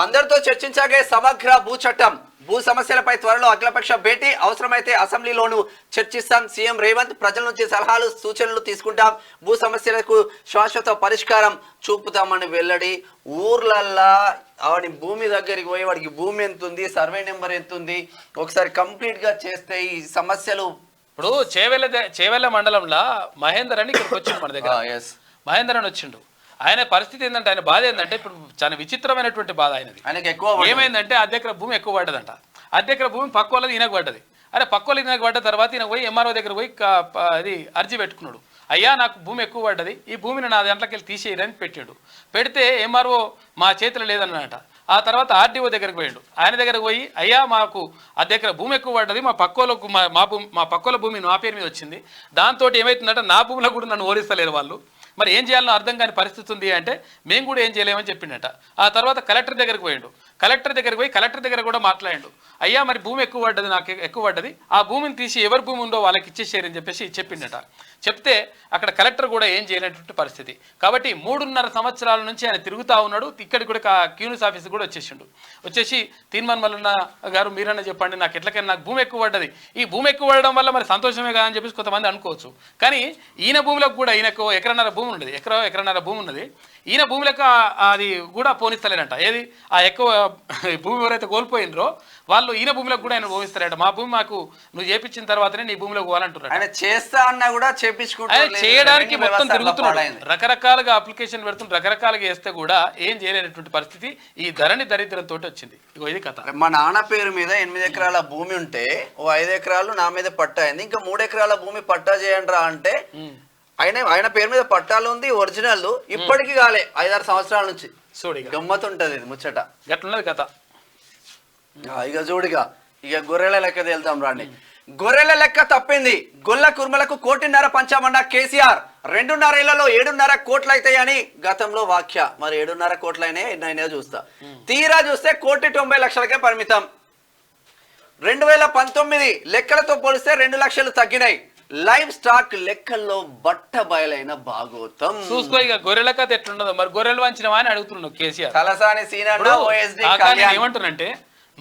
B: అందరితో చర్చించాగే సమగ్ర భూ చట్టం. భూ సమస్యలపై త్వరలో అఖిలపక్ష భేటీ, అవసరమైతే అసెంబ్లీలోనూ చర్చిస్తాం. సీఎం రేవంత్ ప్రజల నుంచి సలహాలు సూచనలు తీసుకుంటాం, భూ సమస్యలకు శాశ్వత పరిష్కారం చూపుతామని వెల్లడి. ఊర్లల్లా వాడి భూమి దగ్గరికి పోయి వాడికి భూమి ఎంత ఉంది, సర్వే నెంబర్ ఎంత ఉంది, ఒకసారి కంప్లీట్ గా చేస్తే ఈ సమస్యలు.
A: ఇప్పుడు చేవెళ్ళ మండలంలో మహేందర్ అని ఇక్కడికి వచ్చిండు మన దగ్గర. మహేందర్ అని వచ్చిండు. ఆయన పరిస్థితి ఏంటంటే, ఆయన బాధ ఏంటంటే ఇప్పుడు చాలా విచిత్రమైనటువంటి బాధ ఆయనది. ఏమైందంటే అద్దెకర భూమి ఎక్కువ పడ్డదంట. అద్దెకర భూమి పక్క వాళ్ళది ఈయనకు పడ్డది. అరే పక్క వాళ్ళకి ఈయనకు పడ్డ తర్వాత ఈయన పోయి ఎంఆర్ఓ దగ్గర పోయి అది అర్జీ పెట్టుకున్నాడు. అయ్యా నాకు భూమి ఎక్కువ పడ్డది, ఈ భూమిని నా దాంట్లోకి వెళ్ళి తీసేయరని పెట్టాడు. పెడితే ఎంఆర్ఓ మా చేతిలో లేదన్నట. ఆ తర్వాత ఆర్డీఓ దగ్గరకు పోయాడు. ఆయన దగ్గరకు పోయి అయ్యా మాకు అద్దెకర భూమి ఎక్కువ పడ్డది, మా పక్కోళ్ళకు మా పక్కోళ్ళ భూమి నా పేరు మీద వచ్చింది, దాంతో ఏమవుతుందంటే నా భూమిలో కూడా నన్ను ఓరిస్తలేరు వాళ్ళు, మరి ఏం చేయాలో అర్థం కాని పరిస్థితి ఉంది అంటే మేము కూడా ఏం చేయలేమని చెప్పిండట. ఆ తర్వాత కలెక్టర్ దగ్గరికి పోయాడు. కలెక్టర్ దగ్గర కూడా మాట్లాడాడు. అయ్యా మరి భూమి ఎక్కువ పడ్డది, నాకు ఎక్కువ పడ్డది, ఆ భూమిని తీసి ఎవరి భూమి ఉందో వాళ్ళకి ఇచ్చేసేరని చెప్పేసి చెప్పిండట. చెప్తే అక్కడ కలెక్టర్ కూడా ఏం చేయలేనటువంటి పరిస్థితి. కాబట్టి 3.5 సంవత్సరాల నుంచి ఆయన తిరుగుతూ ఉన్నాడు. ఇక్కడికి కూడా క్యూనిస్ ఆఫీస్ కూడా వచ్చేసి తీర్మాన్ మల్లన్న గారు మీరన్నా చెప్పండి, నాకు ఎట్లకైనా నాకు భూమి ఎక్కువ పడ్డది, ఈ భూమి ఎక్కువ పడడం వల్ల మరి సంతోషమే కదా అని చెప్పేసి కొంతమంది అనుకోవచ్చు. కానీ ఈయన భూమిలోకి కూడా ఈయనకు ఎకరన్నర భూమి ఉన్నది, ఎకరన్నర భూమి ఉన్నది. ఈయన భూములకు అది కూడా పోనిస్తలేనంట. ఏది ఆ ఎక్కువ భూమి ఎవరైతే కోల్పోయినరో వాళ్ళు ఈయన భూములకు కూడా ఆయన పోనిస్తారట. మా భూమి మాకు నువ్వు చేపించిన తర్వాతనే నీ భూమిలోకి పోవాలంటున్నారు.
B: ఆయన చేస్తా అన్నా కూడా
A: ఆయన చేయడానికి మొత్తం తిరుగుతున్నాడు, రకరకాలుగా అప్లికేషన్ పెడుతున్న రకరకాలుగా వేస్తే కూడా ఏం చేయలేనటువంటి పరిస్థితి ఈ ధరణి దరిద్రంతో వచ్చింది. ఇగో ఇది కథ.
B: మా నాన్న పేరు మీద 8 ఎకరాల భూమి ఉంటే ఓ 5 ఎకరాలు నా మీద పట్టా అయింది, ఇంకా 3 ఎకరాల భూమి పట్టా చేయండి రా అంటే ఆయన పేరు మీద పట్టాలు ఉంది ఒరిజినల్, ఇప్పటికీ కాలే 5-6 సంవత్సరాల నుంచి. గమ్మతుంటది ఇది ముచ్చట.
A: గట్లున్నది కథ.
B: ఇక చూడిగా ఇక గొర్రెల లెక్క తేలుతాం రాండి. గొర్రెల లెక్క తప్పింది, గొల్ల కుర్మలకు 1.5 కోటి పంచామన్న కేసీఆర్. 2.5 ఏళ్లలో 7.5 కోట్లు అవుతాయని గతంలో వ్యాఖ్య. మరి 7.5 కోట్లు అయినా చూస్తా, తీరా చూస్తే 1,90,00,000కే పరిమితం. 2019 లెక్కలతో పోలిస్తే 2 లక్షలు తగ్గినాయి. లైవ్ స్టాక్ లెక్కల్లో బట్ట బయలైన భాగోతం.
A: చూసుకో ఇక గొర్రెల కథ ఎట్లుండదో. మరి గొర్రెలు వంచినవా అని అడుగుతున్నావు కేసీఆర్.
B: తలసాని
A: ఏమంటున్నంటే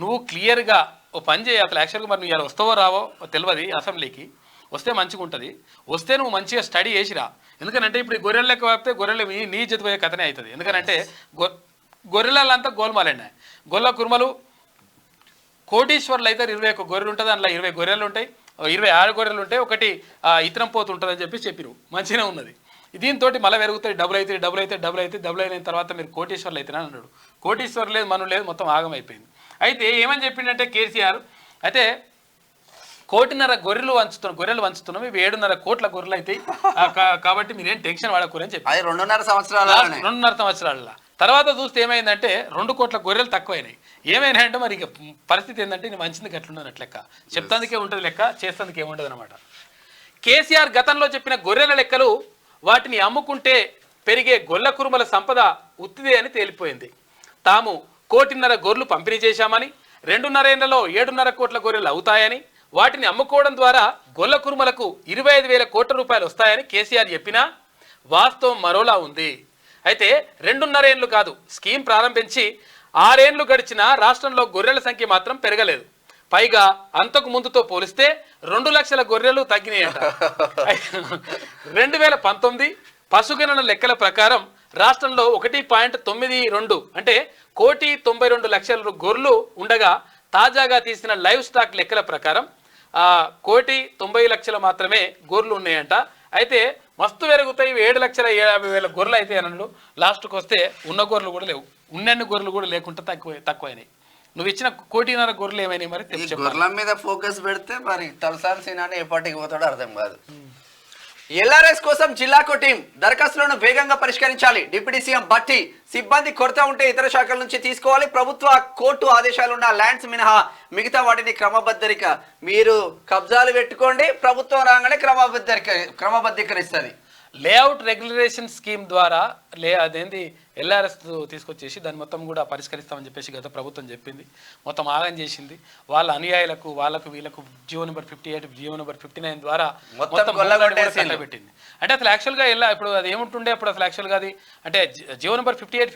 A: నువ్వు క్లియర్ గా ఓ పని చేయి. అసలు యాక్చువల్గా మరి నువ్వు ఇలా వస్తావో రావో తెలియదు, అసెంబ్లీకి వస్తే మంచిగా ఉంటుంది. వస్తే నువ్వు మంచిగా స్టడీ చేసిరా. ఎందుకంటే ఇప్పుడు ఈ గొర్రెల లెక్క వాపితే గొర్రెలు నీ చేతి పోయే కథనే అవుతుంది. ఎందుకంటే గొర్రెలంతా గోల్మాలండి. గొల్ల కుర్మలు కోటీశ్వర్లు అయితే 21 గొర్రెలు ఉంటుంది, అందులో 20 గొర్రెలు ఉంటాయి, 26 గొర్రెలు ఉంటాయి, ఒకటి ఇతరం పోతు ఉంటుందని చెప్పిరు. మంచిగానే ఉన్నది. దీంతో మళ్ళీ పెరుగుతాయి, డబ్బులు అయిన తర్వాత మీరు కోటీశ్వర్లు అవుతారని అన్నాడు. కోటీశ్వర్లు లేదు, మనం లేదు, మొత్తం ఆగమైపోయింది. అయితే ఏమని చెప్పిండంటే కేసీఆర్, అయితే 1.5 కోటి గొర్రెలు వంచుతున్నాం, ఇవి 7.5 కోట్ల గొర్రెలు అవుతాయి, కాబట్టి మీరేం టెన్షన్ పడకూరని చెప్పి
B: 2.5
A: సంవత్సరాల తర్వాత చూస్తే ఏమైందంటే 2 కోట్ల గొర్రెలు తక్కువైనాయి. ఏమైనా అంటే మరి ఇక పరిస్థితి ఏంటంటే నేను మంచిది గట్లున్నట్టు లెక్క. చెప్తాందుకే ఉంటుంది లెక్క, చేస్తానికి ఏముండదు అనమాట. కేసీఆర్ గతంలో చెప్పిన గొర్రెల లెక్కలు వాటిని అమ్ముకుంటే పెరిగే గొల్ల కురుమల సంపద ఉత్తిదే అని తేలిపోయింది. తాము 1.5 కోటి గొర్రెలు పంపిణీ చేశామని, 2.5 ఏళ్లలో 7.5 కోట్ల గొర్రెలు అవుతాయని, వాటిని అమ్ముకోవడం ద్వారా గొల్ల కురుమలకు 25,000 కోట్ల రూపాయలు వస్తాయని కేసీఆర్ చెప్పినా వాస్తవం మరోలా ఉంది. అయితే 2.5 ఏళ్ళు కాదు, స్కీమ్ ప్రారంభించి 6 ఏళ్లు గడిచినా రాష్ట్రంలో గొర్రెల సంఖ్య మాత్రం పెరగలేదు. పైగా అంతకు ముందుతో పోలిస్తే 2 లక్షల గొర్రెలు తగ్గినాయట. 2019 పశుగణన లెక్కల ప్రకారం రాష్ట్రంలో 1.92 అంటే 1,92,00,000 గొర్రెలు ఉండగా, తాజాగా తీసిన లైవ్ స్టాక్ లెక్కల ప్రకారం 1,90,00,000 మాత్రమే గొర్రెలు ఉన్నాయంట. అయితే మస్తు పెరుగుతాయి, 7,50,000 గొర్రెలు అయితే అన్నాడు. లాస్ట్కి వస్తే ఉన్న గొర్రెలు కూడా లేవు, ఉన్నన్ని గొర్రెలు కూడా లేకుండా తక్కువైనాయి. నువ్వు ఇచ్చిన 1.5 కోటి గొర్రెలు ఏమైనాయి మరి?
B: గొర్రెల మీద ఫోకస్ పెడితే మరి తలసాని సీనాని ఏ పార్టీకి పోతాడో అర్థం కాదు. ఎల్ఆర్ఎస్ కోసం జిల్లాకు టీం దరఖాస్తులను వేగంగా పరిష్కరించాలి. డిప్యూటీ సీఎం భట్టి, సిబ్బంది కొరత ఉంటే ఇతర శాఖల నుంచి తీసుకోవాలి. ప్రభుత్వ కోర్టు ఆదేశాలున్న ల్యాండ్స్ మినహా మిగతా వాటిని మీరు కబ్జాలు పెట్టుకోండి, ప్రభుత్వం రాగానే క్రమబద్ధీకరిస్తుంది.
A: లేఅవుట్ రెగ్యులరేషన్ స్కీమ్ ద్వారా అదేంది ఎల్ఆర్ఎస్ తీసుకొచ్చేసి దాన్ని మొత్తం కూడా పరిష్కరిస్తామని చెప్పేసి గత ప్రభుత్వం చెప్పింది. మొత్తం ఆగం చేసింది. వాళ్ళ అనుయాయులకు వీళ్ళకు జీవో నెంబర్ 58, జీవో నెంబర్ 59 ద్వారా మొత్తం పెట్టింది. అంటే అసలు యాక్చువల్గా ఇప్పుడు అది ఏముంటుండే అప్పుడు అసలు యాక్చువల్గా అది అంటే జీవో నెంబర్ 58,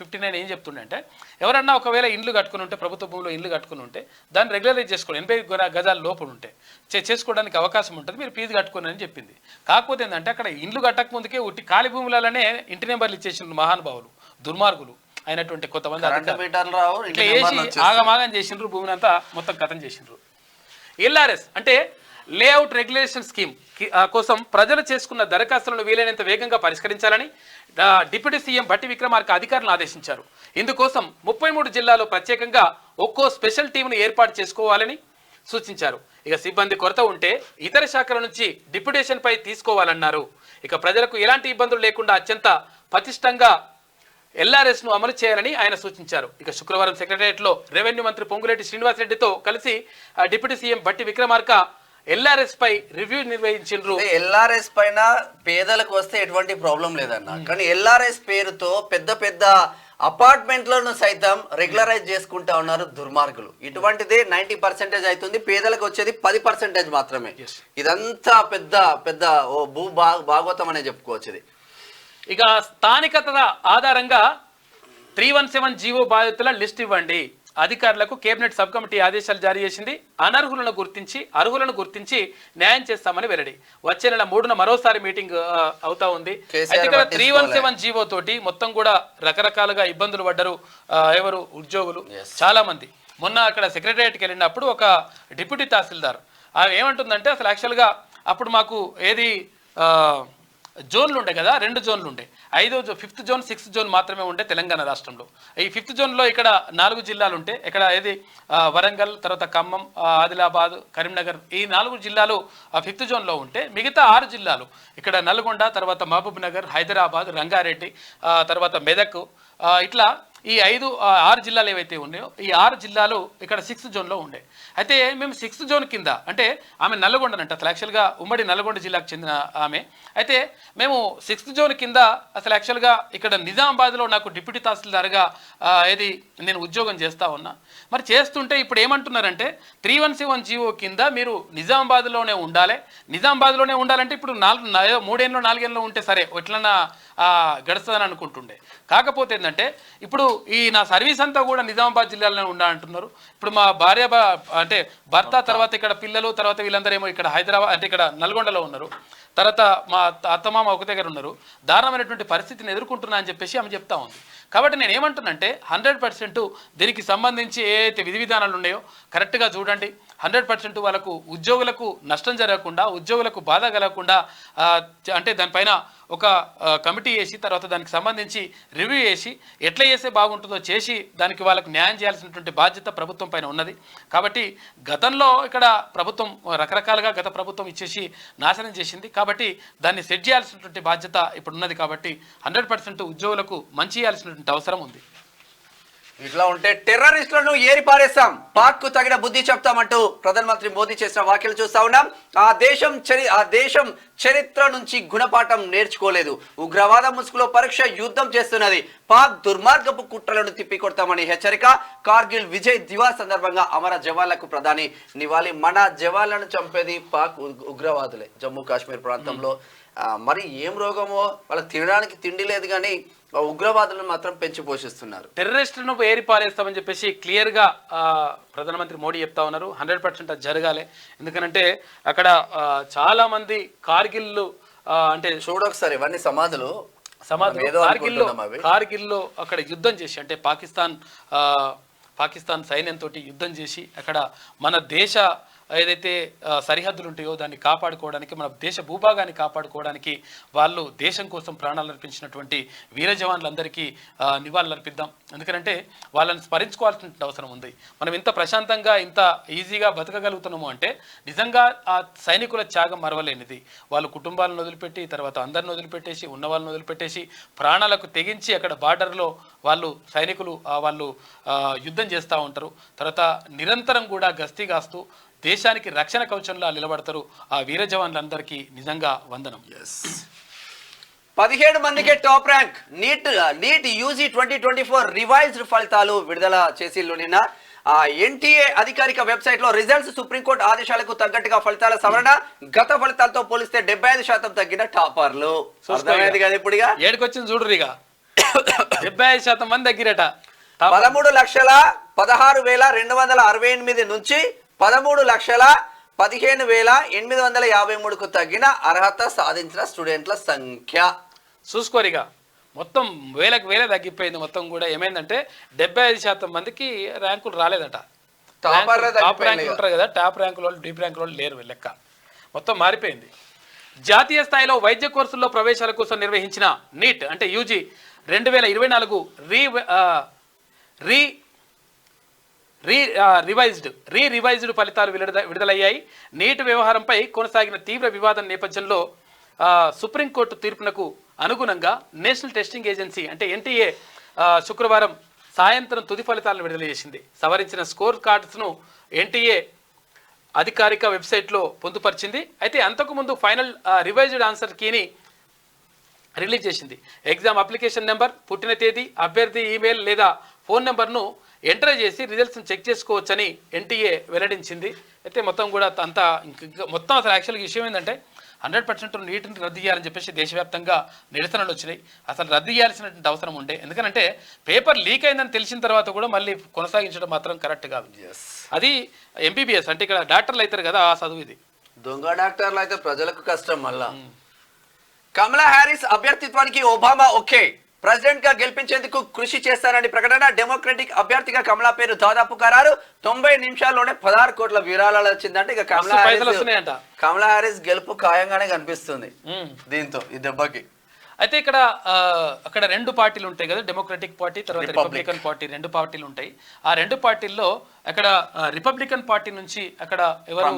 A: 59 ఏం చెప్తుండే అంటే ఎవరన్నా ఒకవేళ ఇండ్లు కట్టుకుని ఉంటే, ప్రభుత్వ భూమిలో ఇండ్లు కట్టుకుని ఉంటే దాన్ని రెగ్యులరైజ్ చేసుకోండి, 80 గజాల లోపల ఉంటే చేసుకోవడానికి అవకాశం ఉంటుంది, మీరు ఫీజు కట్టుకోండి అని చెప్పింది. కాకపోతే ఏంటంటే అక్కడ ఇండ్లు కట్టక ముందుకే ఉట్టి ఖాళీ భూములనే ఇంటి నెంబర్లు ఇచ్చేసిన మహానుభావులు, దుర్మార్గులు అయినటువంటి కొంతమంది ఆగమాగం చేసిండ్రు, భూమిని అంతా మొత్తం కథం చేసిండ్రు. ఎల్ఆర్ఎస్ అంటే లేఅవుట్ రెగ్యులేషన్ స్కీమ్ కోసం ప్రజలు చేసుకున్న దరఖాస్తులను వీలైనంత వేగంగా పరిష్కరించాలని డిప్యూటీ సీఎం భట్టి విక్రమార్క అధికారులను ఆదేశించారు. ఇందుకోసం 33 జిల్లాల్లో ప్రత్యేకంగా ఒక్కో స్పెషల్ టీంను ఏర్పాటు చేసుకోవాలని సూచించారు. ఇక సిబ్బంది కొరత ఉంటే ఇతర శాఖల నుంచి డిప్యూటేషన్ పై తీసుకోవాలన్నారు. ఇక ప్రజలకు ఎలాంటి ఇబ్బందులు లేకుండా అత్యంత పటిష్టంగా ఎల్ఆర్ఎస్ ను అమలు చేయాలని ఆయన సూచించారు. ఇక శుక్రవారం సెక్రటరియట్లో రెవెన్యూ మంత్రి పొంగులేటి శ్రీనివాసరెడ్డితో కలిసి deputy CM Bhatti Vikramarka LRS పై రివ్యూ నిర్వహించారు.
B: ఎల్ఆర్ఎస్ పైన పేదలకు వస్తే ఎటువంటి ప్రాబ్లం లేదన్న, కానీ ఎల్ఆర్ఎస్ పేరుతో పెద్ద పెద్ద అపార్ట్మెంట్లను సైతం రెగ్యులరైజ్ చేసుకుంటా ఉన్నారు దుర్మార్గులు. ఇటువంటిదే 90% అవుతుంది, పేదలకు వచ్చేది 10% మాత్రమే. ఇదంతా పెద్ద పెద్ద భాగవతం అనే చెప్పుకోవచ్చు.
A: ఇక స్థానికత ఆధారంగా 317 జీవో బాధితుల లిస్ట్ ఇవ్వండి. అధికారులకు కేబినెట్ సబ్ కమిటీ ఆదేశాలు జారీ చేసింది. అనర్హులను గుర్తించి అర్హులను గుర్తించి న్యాయం చేస్తామని వెల్లడి. వచ్చే నెల 3న మరోసారి మీటింగ్ అవుతా ఉంది. అయితే ఇక్కడ 317 జీవో తోటి మొత్తం కూడా రకరకాలుగా ఇబ్బందులు పడ్డారు ఎవరు ఉద్యోగులు చాలా మంది. మొన్న అక్కడ సెక్రటరియట్కి వెళ్ళినప్పుడు ఒక డిప్యూటీ తహసీల్దార్ ఏమంటుందంటే అసలు యాక్చువల్గా అప్పుడు మాకు ఏది జోన్లు ఉండే కదా, 2 జోన్లు ఉండే, 5th జోన్ 6th జోన్ మాత్రమే ఉండే తెలంగాణ రాష్ట్రంలో. ఈ 5th జోన్లో ఇక్కడ 4 జిల్లాలు ఉంటే, ఇక్కడ ఏది వరంగల్, తర్వాత ఖమ్మం, ఆదిలాబాద్, కరీంనగర్, ఈ 4 జిల్లాలు 5th జోన్లో ఉంటే మిగతా 6 జిల్లాలు ఇక్కడ నల్గొండ, తర్వాత మహబూబ్ నగర్, హైదరాబాద్, రంగారెడ్డి, తర్వాత మెదక్, ఇట్లా ఈ 6 జిల్లాలు ఏవైతే ఉన్నాయో ఈ 6 జిల్లాలు ఇక్కడ 6th జోన్లో ఉండే. అయితే మేము 6th జోన్ కింద, అంటే ఆమె నల్గొండనంట, అసలు యాక్చువల్గా ఉమ్మడి నల్గొండ జిల్లాకు చెందిన ఆమె. అయితే మేము 6th జోన్ కింద అసలు యాక్చువల్గా ఇక్కడ నిజామాబాద్లో నాకు డిప్యూటీ తహసీల్దార్గా ఏది నేను ఉద్యోగం చేస్తూ ఉన్నా. మరి చేస్తుంటే ఇప్పుడు ఏమంటున్నారంటే 317 జీవో కింద మీరు నిజామాబాద్లోనే ఉండాలి. నిజామాబాద్లోనే ఉండాలంటే ఇప్పుడు 3 ఏళ్ళు 4 ఏళ్ళు ఉంటే సరే ఎట్లన్నా గడుస్తుందని అనుకుంటుండే. కాకపోతే ఏంటంటే ఇప్పుడు ఈ నా సర్వీస్ అంతా కూడా నిజామాబాద్ జిల్లాలోనే ఉండాలంటున్నారు. ఇప్పుడు మా భార్య అంటే భర్త, తర్వాత ఇక్కడ పిల్లలు, తర్వాత వీళ్ళందరూ ఏమో ఇక్కడ హైదరాబాద్ అంటే ఇక్కడ నల్గొండలో ఉన్నారు, తర్వాత మా అత్తమామ ఒక దగ్గర ఉన్నారు. దారుణమైనటువంటి పరిస్థితిని ఎదుర్కొంటున్నా అని చెప్పేసి ఆమె చెప్తా ఉంది. కాబట్టి నేను ఏమంటున్నానంటే 100% దీనికి సంబంధించి ఏ అయితే విధి విధానాలు ఉన్నాయో కరెక్ట్గా చూడండి. 100% వాళ్ళకు ఉద్యోగులకు నష్టం జరగకుండా, ఉద్యోగులకు బాధ కలగకుండా అంటే దానిపైన ఒక కమిటీ వేసి తర్వాత దానికి సంబంధించి రివ్యూ చేసి ఎట్లా చేస్తే బాగుంటుందో చేసి దానికి వాళ్ళకు న్యాయం చేయాల్సినటువంటి బాధ్యత ప్రభుత్వం పైన ఉన్నది. కాబట్టి గతంలో ఇక్కడ ప్రభుత్వం రకరకాలుగా గత ప్రభుత్వం ఇచ్చేసి నాశనం చేసింది. కాబట్టి దాన్ని సెట్ చేయాల్సినటువంటి బాధ్యత ఇప్పుడు ఉన్నది. కాబట్టి 100% ఉద్యోగులకు మంచి చేయాల్సినటువంటి అవసరం ఉంది.
B: ఇట్లా ఉంటే టెర్రరిస్టులను ఏరి పారేస్తాం, పాక్ కు తగిన బుద్ధి చెప్తామంటూ ప్రధానమంత్రి మోదీ చేసిన వ్యాఖ్యలు చూస్తా ఉన్నాం. ఆ దేశం చరిత్ర నుంచి గుణపాఠం నేర్చుకోలేదు. ఉగ్రవాద ముసుగులో పరీక్ష యుద్ధం చేస్తున్నది. పాక్ దుర్మార్గపు కుట్రలను తిప్పికొడతామని హెచ్చరిక. కార్గిల్ విజయ్ దివాస్ సందర్భంగా అమర జవాన్లకు ప్రధాని నివాళి. మన జవాన్లను చంపేది పాక్ ఉగ్రవాదులే జమ్మూ కాశ్మీర్ ప్రాంతంలో. మరి ఏం రోగమో వాళ్ళకి తినడానికి తిండి లేదు, కానీ ఉగ్రవాదులను మాత్రం పెంచి పోషిస్తున్నారు.
A: టెర్రరిస్టులను ఏరి పారేస్తామని చెప్పేసి క్లియర్గా ప్రధానమంత్రి మోడీ చెప్తా ఉన్నారు. 100% అది జరగాలి. ఎందుకంటే అక్కడ చాలా మంది కార్గిల్ అంటే
B: చూడొకసారి ఇవన్నీ సమాధులు
A: కార్గిల్లో అక్కడ యుద్ధం చేసి, అంటే పాకిస్తాన్ సైన్యంతో యుద్ధం చేసి అక్కడ మన దేశ ఏదైతే సరిహద్దులు ఉంటాయో దాన్ని కాపాడుకోవడానికి, మన దేశ భూభాగాన్ని కాపాడుకోవడానికి వాళ్ళు దేశం కోసం ప్రాణాలు అర్పించినటువంటి వీర జవాన్లందరికీ నివాళులు అర్పిద్దాం. ఎందుకంటే వాళ్ళని స్మరించుకోవాల్సిన అవసరం ఉంది. మనం ఇంత ప్రశాంతంగా ఇంత ఈజీగా బతకగలుగుతున్నాము అంటే నిజంగా ఆ సైనికుల త్యాగం మరవలేనిది. వాళ్ళు కుటుంబాలను వదిలిపెట్టి, తర్వాత అందరిని వదిలిపెట్టేసి, ఉన్న వాళ్ళని వదిలిపెట్టేసి, ప్రాణాలకు తెగించి అక్కడ బార్డర్లో వాళ్ళు సైనికులు వాళ్ళు యుద్ధం చేస్తూ ఉంటారు. తర్వాత నిరంతరం కూడా గస్తీ కాస్తూ దేశానికి రక్షణ కవచంలా నిలబడతారు. ఆ వీర జవాన్లందరికీ నిజంగా వందనం.
B: 17 మందికి top rank. NEET UG 2024 revised ఫలితాలు విడుదల చేసిల్లు నిన్న. ఎన్టీఏ అధికారిక వెబ్సైట్ లో రిజల్ట్స్. సుప్రీంకోర్టు ఆదేశాలకు తగ్గట్టుగా ఫలితాల సవరణ. గత ఫలితాలతో పోలిస్తే 75% తగ్గిన టాపర్లు. అర్థమైంది కదా ఇప్పుడు?
A: ఏడుకొచ్చింది చూడురిగా 75% మంది తగ్గిరట.
B: 13,16,268 నుంచి 13,15,853కు తగ్గిన అర్హత సాధించిన స్టూడెంట్ల సంఖ్య.
A: చూసుకోరిగా మొత్తం వేలకు తగ్గిపోయింది. మొత్తం కూడా ఏమైందంటే 75% మందికి ర్యాంకులు రాలేదట. టాప్ ర్యాంకులు ఉంటారు కదా, టాప్ ర్యాంకుల వాళ్ళు డీప్ ర్యాంకుల వాళ్ళు లేరు. లెక్క మొత్తం మారిపోయింది. జాతీయ స్థాయిలో వైద్య కోర్సుల్లో ప్రవేశాల కోసం నిర్వహించిన నీట్ అంటే యూజీ 2024 రివైజ్డ్ ఫలితాలు విడుదలయ్యాయి. నీట్ వ్యవహారంపై కొనసాగిన తీవ్ర వివాదం నేపథ్యంలో సుప్రీంకోర్టు తీర్పునకు అనుగుణంగా నేషనల్ టెస్టింగ్ ఏజెన్సీ అంటే ఎన్టీఏ శుక్రవారం సాయంత్రం తుది ఫలితాలను విడుదల చేసింది. సవరించిన స్కోర్ కార్డ్స్ను ఎన్టీఏ అధికారిక వెబ్సైట్లో పొందుపరిచింది. అయితే అంతకుముందు ఫైనల్ రివైజ్డ్ ఆన్సర్ కీని రిలీజ్ చేసింది. ఎగ్జామ్ అప్లికేషన్ నెంబర్, పుట్టిన తేదీ, అభ్యర్థి ఈమెయిల్ లేదా ఫోన్ నెంబర్ను ఎంటర్ చేసి రిజల్ట్స్ని చెక్ చేసుకోవచ్చని ఎన్టీఏ వెల్లడించింది. అయితే మొత్తం కూడా అంతా మొత్తం అసలు యాక్చువల్గా విషయం ఏంటంటే 100% నీటిని రద్దు చేయాలని చెప్పేసి దేశవ్యాప్తంగా నిరసనలు వచ్చినాయి. అసలు రద్దు చేయాల్సినటువంటి అవసరం ఉండే, ఎందుకంటే పేపర్ లీక్ అయిందని తెలిసిన తర్వాత కూడా మళ్ళీ కొనసాగించడం మాత్రం కరెక్ట్ కాదు. అది ఎంబీబీఎస్ అంటే ఇక్కడ డాక్టర్లు అవుతారు కదా, ఆ చదువు ఇది.
B: దొంగ డాక్టర్లు అయితే ప్రజలకు కష్టం. మళ్ళా కమలా హ్యారిస్ అభ్యర్థిత్వానికి ఒబామా ఓకే, ప్రెసిడెంట్ గా గెలిపించేందుకు కృషి చేస్తారని ప్రకటన. డెమోక్రటిక్ అభ్యర్థిగా కమలా పేరు దాదాపు ఖరారు. 90 నిమిషాల్లోనే 16 కోట్ల విరాళాలు వచ్చిందంటే ఇక కమలా హ్యారిస్ గెలుపు ఖాయంగానే కనిపిస్తుంది దీంతో, ఈ దెబ్బకి.
A: అయితే ఇక్కడ అక్కడ 2 పార్టీలు ఉంటాయి కదా, డెమోక్రటిక్ పార్టీ తర్వాత రిపబ్లికన్ పార్టీ, 2 పార్టీలు ఉంటాయి. ఆ 2 పార్టీల్లో అక్కడ రిపబ్లికన్ పార్టీ నుంచి అక్కడ ఎవరు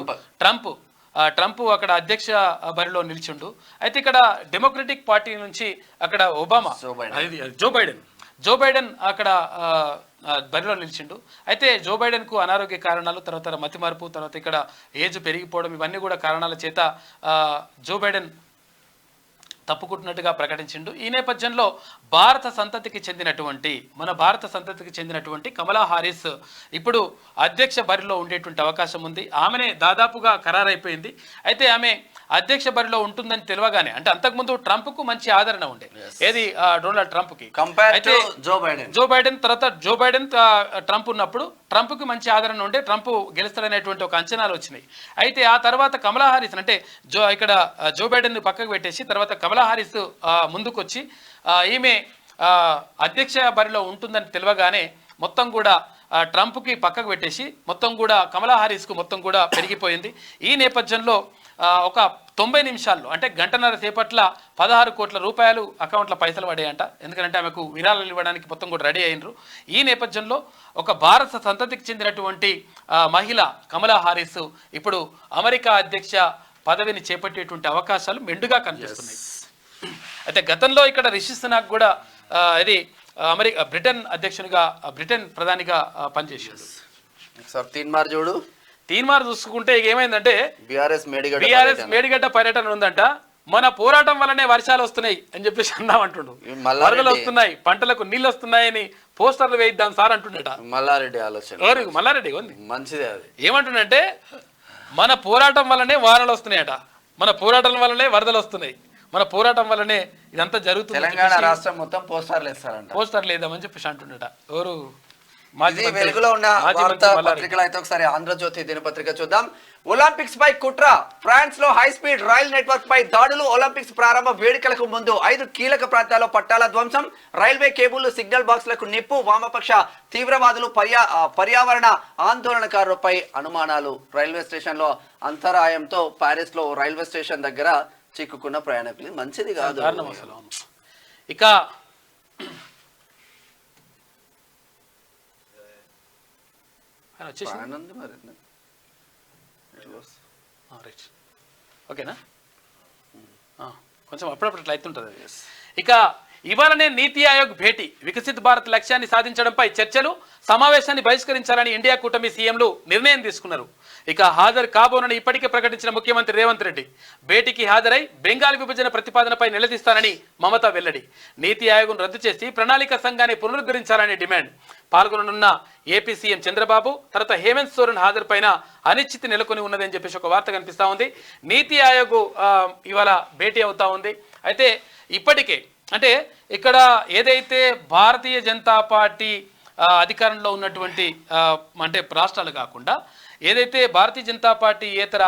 A: ట్రంప్ అక్కడ అధ్యక్ష బరిలో నిలిచిండు. అయితే ఇక్కడ డెమోక్రటిక్ పార్టీ నుంచి అక్కడ ఒబామా జో బైడెన్ అక్కడ బరిలో నిలిచిండు. అయితే జో బైడెన్ కు అనారోగ్య కారణాలు, తర్వాత మతిమరుపు, తర్వాత ఇక్కడ ఏజ్ పెరిగిపోవడం, ఇవన్నీ కూడా కారణాల చేత జో బైడెన్ తప్పుకుంటున్నట్టుగా ప్రకటించిండు. ఈ నేపథ్యంలో భారత సంతతికి చెందినటువంటి కమలా హారిస్ ఇప్పుడు అధ్యక్ష బరిలో ఉండేటువంటి అవకాశం ఉంది. ఆమెనే దాదాపుగా ఖరారైపోయింది. అయితే ఆమె అధ్యక్ష బరిలో ఉంటుందని తెలియగానే, అంటే అంతకుముందు ట్రంప్కు మంచి ఆదరణ ఉండే, ఏది డొనాల్డ్ ట్రంప్కి. అయితే జో బైడెన్ ట్రంప్ ఉన్నప్పుడు ట్రంప్కి మంచి ఆదరణ ఉండే, ట్రంప్ గెలుస్తాడనేటువంటి ఒక అంచనాలు వచ్చినాయి. అయితే ఆ తర్వాత కమలా హారిస్ అంటే ఇక్కడ జో బైడెన్ పక్కకు పెట్టేసి తర్వాత కమలా హారిస్ ముందుకొచ్చి ఈమె అధ్యక్ష బరిలో ఉంటుందని తెలియగానే మొత్తం కూడా ట్రంప్కి పక్కకు పెట్టేసి మొత్తం కూడా కమలా హారిస్కు మొత్తం కూడా పెరిగిపోయింది. ఈ నేపథ్యంలో ఒక 90 నిమిషాల్లో అంటే గంటన్నర సేపట్ల 16 కోట్ల రూపాయలు అకౌంట్లో పైసలు పడాయంట. ఎందుకంటే ఆమెకు విరాళాలు ఇవ్వడానికి మొత్తం కూడా రెడీ అయినరు. ఈ నేపథ్యంలో ఒక భారత సంతతికి చెందినటువంటి మహిళ కమలా హారిస్ ఇప్పుడు అమెరికా అధ్యక్ష పదవిని చేపట్టేటువంటి అవకాశాలు మెండుగా కనిపిస్తున్నాయి. అయితే గతంలో ఇక్కడ రిషి సునాక్ కూడా ఇది బ్రిటన్ అధ్యక్షునిగా, బ్రిటన్ ప్రధానిగా పనిచేశాడు. తీన్మార్ చూసుకుంటే ఇక ఏమైందంటే బీఆర్ఎస్ మేడిగడ్డ పర్యటన ఉందంట. మన పోరాటం వల్లనే వర్షాలు వస్తున్నాయి అని చెప్పేసి అన్నామంటుండు, వరదలు వస్తున్నాయి, పంటలకు నీళ్ళు వస్తున్నాయని పోస్టర్లు వేయిద్దాం సార్ అంటుండట మల్లారెడ్డి. ఆలోచన మల్లారెడ్డి ఉంది మంచిదే. అది ఏమంటుండంటే మన పోరాటం వల్లనే వానలు వస్తున్నాయట, మన పోరాటం వల్లనే వరదలు వస్తున్నాయి, మన పోరాటం వల్లనే ఇదంతా జరుగుతుంది.
B: తెలంగాణ రాష్ట్రం మొత్తం
A: పోస్టర్లు వేద్దామని చెప్పేసి అంటుండట. ఎవరు
B: వెలుగులో ఉన్న పత్రికలు అయితే ఒకసారి ఆంధ్రజ్యోతి దినపత్రిక చూద్దాం. ఒలింపిక్స్ పై కుట్ర, ఫ్రాన్స్ లో హై స్పీడ్ రైల్ నెట్వర్క్ పై దాడులు. ఒలింపిక్స్ ప్రారంభ వేడుకలకు ముందు 5 కీలక ప్రాంతాల్లో పట్టాల ధ్వంసం, రైల్వే కేబుల్, సిగ్నల్ బాక్స్లకు నిప్పు, వామపక్ష తీవ్రవాదులు, పర్యావరణ ఆందోళనకారులపై అనుమానాలు. రైల్వే స్టేషన్ లో అంతరాయంతో ప్యారిస్ లో రైల్వే స్టేషన్ దగ్గర చిక్కుకున్న ప్రయాణికులు. మంచిది కాదు.
A: ఇక ఓకేనా, కొంచెం అప్పుడప్పుడు ఇట్లా అవుతుంటుంది. ఇక ఇవాళనే నీతి ఆయోగ్ భేటీ, వికసిత్ భారత్ లక్ష్యాన్ని సాధించడంపై చర్చలు, సమావేశాన్ని బహిష్కరించాలని ఇండియా కూటమి సీఎంలు నిర్ణయం తీసుకున్నారు. ఇక హాజరు కాబోనని ఇప్పటికే ప్రకటించిన ముఖ్యమంత్రి రేవంత్ రెడ్డి భేటీకి హాజరై బెంగాల్ విభజన ప్రతిపాదనపై నిలదీస్తారని మమత వెల్లడి. నీతి ఆయోగ్ను రద్దు చేసి ప్రణాళిక సంఘాన్ని పునరుద్ధరించాలని డిమాండ్. పాల్గొననున్న ఏపీ సీఎం చంద్రబాబు తర్వాత హేమంత్ సోరెన్ హాజరుపైన అనిశ్చితి నెలకొని ఉన్నదని చెప్పేసి ఒక వార్త కనిపిస్తూ ఉంది. నీతి ఆయోగ్ ఇవాళ భేటీ అవుతా ఉంది. అయితే ఇప్పటికే అంటే ఇక్కడ ఏదైతే భారతీయ జనతా పార్టీ అధికారంలో ఉన్నటువంటి అంటే రాష్ట్రాలు కాకుండా ఏదైతే భారతీయ జనతా పార్టీ ఇతర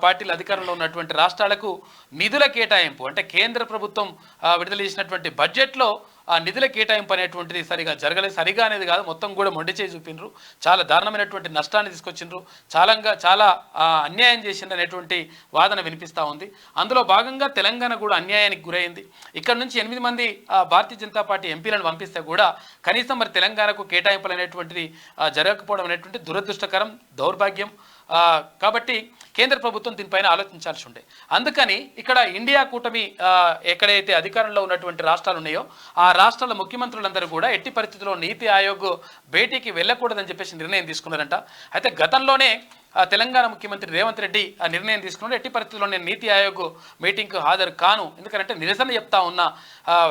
A: పార్టీల అధికారంలో ఉన్నటువంటి రాష్ట్రాలకు నిధుల కేటాయింపు అంటే కేంద్ర ప్రభుత్వం విడుదల చేసినటువంటి బడ్జెట్లో ఆ నిధుల కేటాయింపు అనేటువంటిది సరిగా అనేది కాదు, మొత్తం కూడా మొండి చేసి చూపినరు, చాలా దారుణమైనటువంటి నష్టాన్ని తీసుకొచ్చిండ్రు, చాలా అన్యాయం చేసిండ్రు అనేటువంటి వాదన వినిపిస్తూ ఉంది. అందులో భాగంగా తెలంగాణ కూడా అన్యాయానికి గురైంది. ఇక్కడ నుంచి 8 మంది భారతీయ జనతా పార్టీ ఎంపీలను పంపిస్తే కూడా కనీసం మరి తెలంగాణకు కేటాయింపులు అనేటువంటిది జరగకపోవడం అనేటువంటి దురదృష్టకరం, దౌర్భాగ్యం. కాబట్టి కేంద్ర ప్రభుత్వం దీనిపైన ఆలోచించాల్సి ఉండే. అందుకని ఇక్కడ ఇండియా కూటమి ఎక్కడైతే అధికారంలో ఉన్నటువంటి రాష్ట్రాలు ఉన్నాయో ఆ రాష్ట్రాల ముఖ్యమంత్రులందరూ కూడా ఎట్టి పరిస్థితుల్లో నీతి ఆయోగ్ భేటీకి వెళ్ళకూడదని చెప్పేసి నిర్ణయం తీసుకున్నారంట. అయితే గతంలోనే తెలంగాణ ముఖ్యమంత్రి రేవంత్ రెడ్డి ఆ నిర్ణయం తీసుకున్నాడు. ఎట్టి పరిస్థితుల్లో నేను నీతి ఆయోగ్ మీటింగ్కు హాజరు కాను, ఎందుకంటే నిరసన చెప్తా ఉన్నా,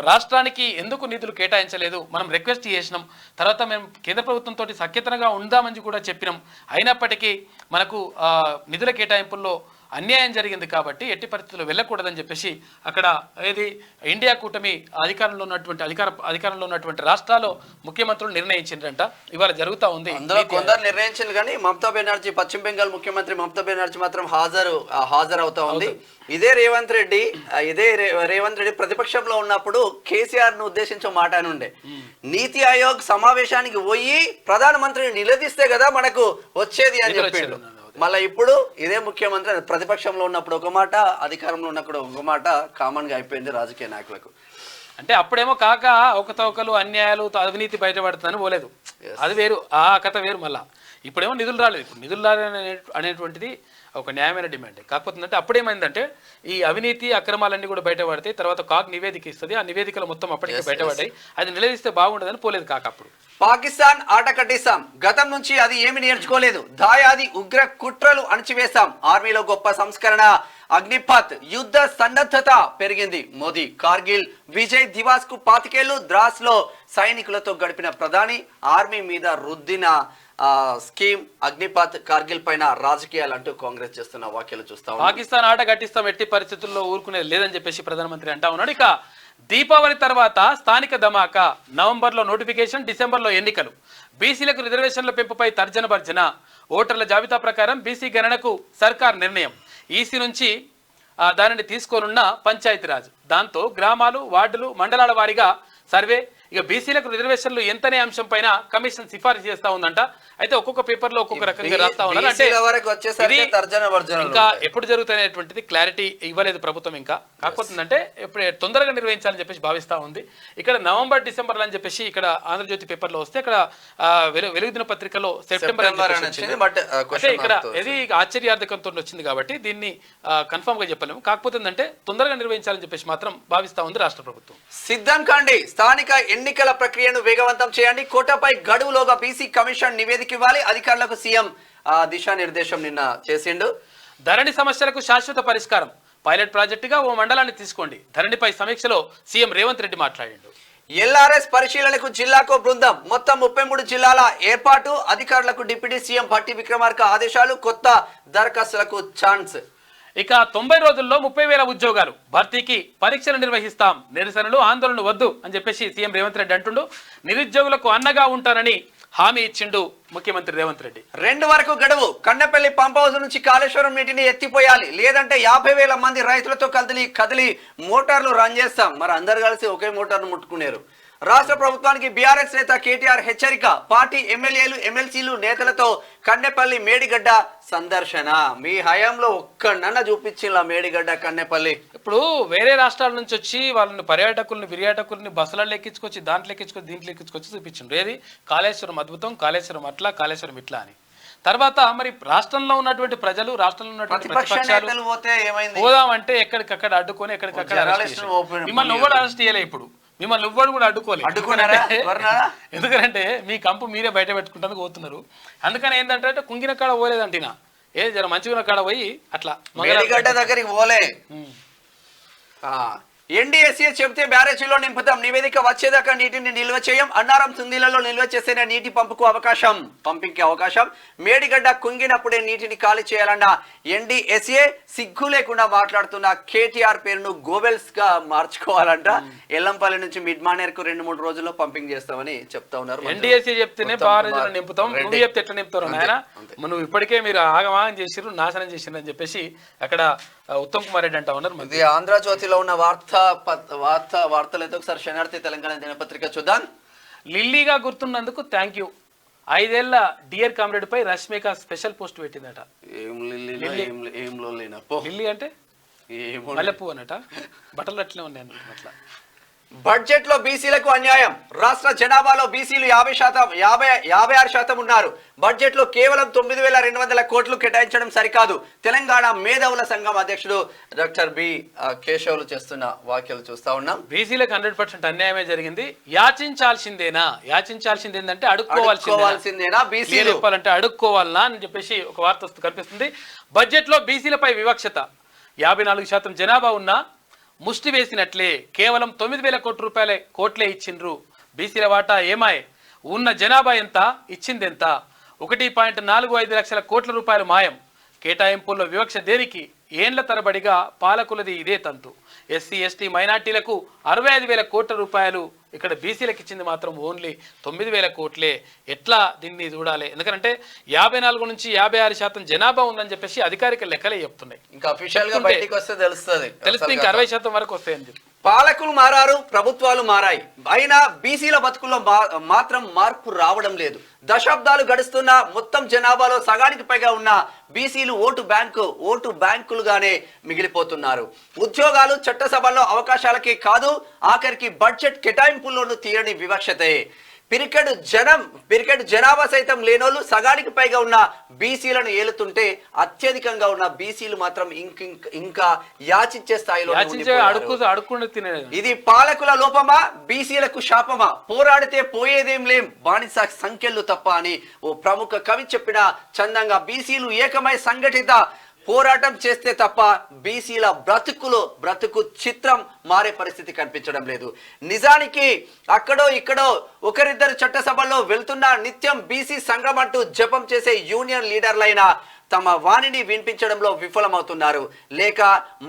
A: రాష్ట్రానికి ఎందుకు నిధులు కేటాయించలేదు, మనం రిక్వెస్ట్ చేసినాం, తర్వాత మేము కేంద్ర ప్రభుత్వంతో సఖ్యతగా ఉందామని కూడా చెప్పినాం, అయినప్పటికీ మనకు నిధుల కేటాయింపుల్లో అన్యాయం జరిగింది కాబట్టి ఎట్టి పరిస్థితుల్లో వెళ్ళకూడదని చెప్పేసి అక్కడ ఏది ఇండియా కూటమి అధికారంలో ఉన్నటువంటి రాష్ట్రాల్లో ముఖ్యమంత్రులు నిర్ణయించిండ్రంట. ఇవాళ జరుగుతూ ఉంది.
B: అందులో కొందరు నిర్ణయించింది కానీ మమతా బెనర్జీ, పశ్చిమ బెంగాల్ ముఖ్యమంత్రి మమతా బెనర్జీ మాత్రం హాజరవుతా ఉంది. ఇదే రేవంత్ రెడ్డి ప్రతిపక్షంలో ఉన్నప్పుడు కేసీఆర్ ను ఉద్దేశించి మాట అని ఉండే, నీతి ఆయోగ్ సమావేశానికి పోయి ప్రధానమంత్రిని నిలదీస్తే కదా మనకు వచ్చేది అని చెప్పిండు. మళ్ళీ ఇప్పుడు ఇదే ముఖ్యమంత్రి ప్రతిపక్షంలో ఉన్నప్పుడు ఒక మాట, అధికారంలో ఉన్నప్పుడు ఒక మాట కామన్ గా అయిపోయింది రాజకీయ నాయకులకు.
A: అంటే అప్పుడేమో కాక అవకతవకలు, అన్యాయాలు, అవినీతి బయటపడుతుందని పోలేదు, అది వేరు, ఆ కథ వేరు. మళ్ళా ఇప్పుడేమో నిధులు రాలేదు. ఇప్పుడు నిధులు రాలేదు అనేటువంటిది ఒక న్యాయమైన డిమాండ్. కాకపోతే అంటే అప్పుడేమైందంటే ఈ అవినీతి అక్రమాలన్నీ కూడా బయటపడతాయి. తర్వాత కాగ్ నివేదిక ఇస్తుంది, ఆ నివేదికలు మొత్తం అప్పటికే బయటపడ్డాయి. అది నిలదీస్తే బాగుండదని పోలేదు కాక. అప్పుడు
B: పాకిస్తాన్ ఆట కట్టిస్తాం, గతం నుంచి అది ఏమి నేర్చుకోలేదు, దాయాది ఉగ్ర కుట్రలు అణచివేశాం, ఆర్మీలో గొప్ప సంస్కరణ, అగ్నిపథ్ యుద్ధ సన్నద్ధత పెరిగింది మోదీ, కార్గిల్ విజయ్ దివాస్ కు 25 ఏళ్లు, ద్రాస్ లో సైనికులతో గడిపిన ప్రధాని, ఆర్మీ మీద రుద్దిన స్కీమ్ అగ్నిపథ్, కార్గిల్ పైన రాజకీయాలు అంటూ కాంగ్రెస్ చేస్తున్న వ్యాఖ్యలు చూస్తాం.
A: పాకిస్తాన్ ఆట కట్టిస్తాం, ఎట్టి పరిస్థితుల్లో ఊరుకునేది లేదని చెప్పేసి ప్రధానమంత్రి అంటా ఉన్నాడు. ఇక దీపావళి తర్వాత స్థానిక ధమాకా, నవంబర్లో నోటిఫికేషన్, డిసెంబర్లో ఎన్నికలు, బీసీలకు రిజర్వేషన్ల పెంపుపై తర్జన భర్జన, ఓటర్ల జాబితా ప్రకారం బీసీ గణనకు సర్కార్ నిర్ణయం, ఈసీ నుంచి దానిని తీసుకోనున్న పంచాయతీరాజ్, దాంతో గ్రామాలు, వార్డులు, మండలాల వారీగా సర్వే. ఇక బీసీలకు రిజర్వేషన్లు ఎంతనే అంశం పైన కమిషన్ సిఫారసు చేస్తా ఉందంట. అయితే ఒక్కొక్క పేపర్లో ఒక్కొక్క రకంగా రాస్తా ఉన్నారు. అంటే ఇంకా ఎప్పుడు జరుగుతున్నటువంటిది క్లారిటీ ఇవ్వలేదు ప్రభుత్వం ఇంకా. కాకపోతుందంటే ఇప్పుడు తొందరగా నిర్వహించాలని చెప్పేసి భావిస్తా ఉంది. ఇక్కడ నవంబర్, డిసెంబర్ అని చెప్పేసి ఇక్కడ ఆంధ్రజ్యోతి పేపర్లో వస్తే, ఇక్కడ వెలుగుదిన పత్రికలో సెప్టెంబర్ అంటే ఇక్కడ ఇది ఆశ్చర్యార్థకంతో వచ్చింది కాబట్టి దీన్ని కన్ఫర్మ్ గా చెప్పలేము. కాకపోతే ఏంటంటే తొందరగా నిర్వహించాలని చెప్పేసి మాత్రం భావిస్తా ఉంది రాష్ట్ర ప్రభుత్వం.
B: సిద్ధం కాండి, స్థానిక ఎన్నికల ప్రక్రియను వేగవంతం చేయండి, కోటపై గడువులోగా బీసీ కమిషన్ నివేదిక ఇవ్వాలి, అధికారులకు సీఎం దిశానిర్దేశం నిన్న చేసిండు.
A: ధరణి సమస్యలకు శాశ్వత పరిష్కారం, పైలట్ ప్రాజెక్టుగా ఓ మండలాన్ని తీసుకోండి, ధరణిపై సమీక్షలో సీఎం రేవంత్ రెడ్డి మాట్లాడిండు.
B: ఎల్ఆర్ఎస్ పరిశీలనకు జిల్లాకో బృందం, మొత్తం 33 జిల్లాల ఏర్పాటు, అధికారులకు డిప్యూటీ సీఎం భట్టి విక్రమార్క ఆదేశాలు, కొత్త దరఖాస్తులకు ఛాన్స్.
A: ఇక 90 రోజుల్లో 30,000 ఉద్యోగాలు భర్తీకి పరీక్షలు నిర్వహిస్తాం, నిరసనలు, ఆందోళనలు వద్దు అని చెప్పేసి సీఎం రేవంత్ రెడ్డి అంటుండు. నిరుద్యోగులకు అండగా ఉంటానని హామీ ఇచ్చిండు ముఖ్యమంత్రి రేవంత్ రెడ్డి.
B: 2 వరకు గడువు, కన్నెపల్లి పంప్ హౌస్ నుంచి కాళేశ్వరం నీటిని ఎత్తిపోయాలి, లేదంటే 50,000 మంది రైతులతో కదిలి మోటార్లు రన్ చేస్తాం. మరి అందరు కలిసి ఒకే మోటార్ను ముట్టుకున్నారు. రాష్ట్ర ప్రభుత్వానికి బీఆర్ఎస్ నేత కేటీఆర్ హెచ్చరిక, పార్టీ ఎమ్మెల్యేలు, ఎమ్మెల్సీలు నేతలతో కన్నెపల్లి మేడిగడ్డ సందర్శన. మీ హయాంలో ఒక్కడన్నా చూపించిందా మేడిగడ్డ, కన్నెపల్లి?
A: ఇప్పుడు వేరే రాష్ట్రాల నుంచి వచ్చి వాళ్ళని పర్యాటకుల్ని బస్సులలో ఎక్కించుకొచ్చి, దీంట్లో ఎక్కించుకొచ్చి చూపించిండ్రు. ఏది కాళేశ్వరం అద్భుతం, కాళేశ్వరం అట్లా, కాళేశ్వరం ఇట్లా అని. తర్వాత మరి రాష్ట్రంలో ఉన్నటువంటి ప్రజలు, రాష్ట్రంలో ఉన్నటువంటి ప్రతిపక్షాలు పోదామంటే ఎక్కడికక్కడ అడ్డుకొని, ఎక్కడికక్కడ మిమ్మల్ని ఎవ్వడు అరెస్ట్ చేయలే. ఇప్పుడు మిమ్మల్ని ఎవ్వడు కూడా అడ్డుకోలేరు. ఎందుకంటే మీ కంపు మీరే బయట పెట్టుకుంటానికి పోతున్నారు. అందుకని ఏంటంటే కుంగిన కాడ పోలేదంటినా, ఏ జర మంచిగా కాడ పోయి అట్లా
B: దగ్గరికి పోలే. ఎన్డీఎస్ఏ చెబితే బ్యారేజీలో నింపుతాం, నివేదిక వచ్చేదాకా నీటిని నిల్వ చేయం, అన్నారం తుందిలలో నిల్వ చేస్తేనే నీటి పంపింగ్కి అవకాశం, మేడిగడ్డ కుంగినప్పుడే నీటిని ఖాళీ చేయాలన్న ఎన్డీఎస్ఏ, సిగ్గు లేకుండా మాట్లాడుతున్న కేటీఆర్ పేరును గోబెల్స్ గా మార్చుకోవాలంట. ఎల్లంపల్లి నుంచి మిడ్ మానేర్ కు 2-3 రోజుల్లో పంపింగ్ చేస్తామని చెప్తా ఉన్నారు.
A: ఎన్డీఎస్ఏ చెప్తేనే బ్యారేజీలో నింపుతాం, నువ్వు చెప్తే ఎట్లా నింపుతారు నాయన? నువ్వు ఇప్పటికే మీరు ఆగమాగం చేసిరు, నాశనం చేసిరు అని చెప్పేసి అక్కడ ఉత్తమ్ కుమార్ రెడ్డి అంటా ఉన్నారు.
B: ఇది ఆంధ్రజ్యోతిలో ఉన్న వార్తలతో ఒకసారి శనార్థి తెలంగాణ దినపత్రిక చూద్దాం.
A: లిల్లీగా గుర్తున్నందుకు థ్యాంక్ యూ, 5 ఏళ్ల డియర్ కామ్రేడ్ పై రష్మిక స్పెషల్ పోస్ట్ పెట్టిందట. లిల్లీ అంటే మల్లెపూ అనట, బట్టలు అట్లే ఉన్నాయి అట్లా.
B: బడ్జెట్ లో బీసీలకు అన్యాయం, రాష్ట్ర జనాభాలో బీసీలు 56% ఉన్నారు. బడ్జెట్ లో కేవలం 9,200 కోట్లు కేటాయించడం సరికాదు. తెలంగాణ మేధావుల సంఘం అధ్యక్షుడు డాక్టర్ బి కేశవులు చేస్తున్న వ్యాఖ్యలు చూస్తా ఉన్నాం.
A: బీసీలకు 100% అన్యాయమే జరిగింది. యాచించాల్సిందేందంటే
B: అడుక్కోవాల్సిందేనా? బీసీ
A: చెప్పాలంటే అడుక్కోవాలనా అని చెప్పేసి ఒక వార్త కనిపిస్తుంది. బడ్జెట్ లో బీసీలపై వివక్షత, 54% జనాభా ఉన్నా ముష్టి వేసినట్లే, కేవలం 9,000 కోట్లే ఇచ్చిండ్రు. బీసీల వాటా ఏమాయ్? ఉన్న జనాభా ఎంత, ఇచ్చింది ఎంత? 1.45 లక్షల కోట్ల రూపాయలు మాయం. కేటాయింపుల్లో వివక్ష దేనికి? ఏండ్ల తరబడిగా పాలకులది ఇదే తంతు. ఎస్సీ ఎస్టీ మైనార్టీలకు 65,000 కోట్ల రూపాయలు, ఇక్కడ బీసీలకు ఇచ్చింది మాత్రం ఓన్లీ 9,000 కోట్లే. ఎట్లా దీన్ని చూడాలి? ఎందుకంటే 54 నుంచి 56% జనాభా ఉందని చెప్పేసి అధికారిక లెక్కలే చెప్తున్నాయి.
B: ఇంకా అఫీషియల్ గా బయటికి వస్తే తెలిస్తే
A: ఇంకా 60% వరకు వస్తాయని చెప్పి.
B: పాలకులు మారారు, ప్రభుత్వాలు మారాయి, అయినా బీసీల బతుకుల్లో మాత్రం మార్పు రావడం లేదు. దశాబ్దాలు గడుస్తున్న మొత్తం జనాభాలో సగానికి పైగా ఉన్న బీసీలు ఓటు బ్యాంకులుగానే మిగిలిపోతున్నారు. ఉద్యోగాలు, చట్టసభల్లో అవకాశాలకే కాదు, ఆఖరికి బడ్జెట్ కేటాయింపుల్లోనూ తీరని వివక్షతే. పిరికెడు జనాభా సైతం లేనోళ్ళు సగానికి పైగా ఉన్న బీసీలను ఏలుతుంటే అత్యధికంగా ఉన్న బీసీలు మాత్రం ఇంకా యాచించే స్థాయిలో. ఇది పాలకుల లోపమా, బీసీలకు శాపమా? పోరాడితే పోయేదేం లేం, బానిస సంఖ్యలు తప్ప అని ఓ ప్రముఖ కవి చెప్పిన చందంగా బీసీలు ఏకమై సంఘటిత పోరాటం చేస్తే తప్ప బీసీల బ్రతుకు చిత్రం మారే పరిస్థితి కనిపించడం లేదు. నిజానికి అక్కడో ఇక్కడో ఒకరిద్దరు చట్టసభల్లో వెళ్తున్న నిత్యం బీసీ సంఘం అంటూ జపం చేసే యూనియన్ లీడర్లైన తమ వాణిని వినిపించడంలో విఫలమవుతున్నారు. లేక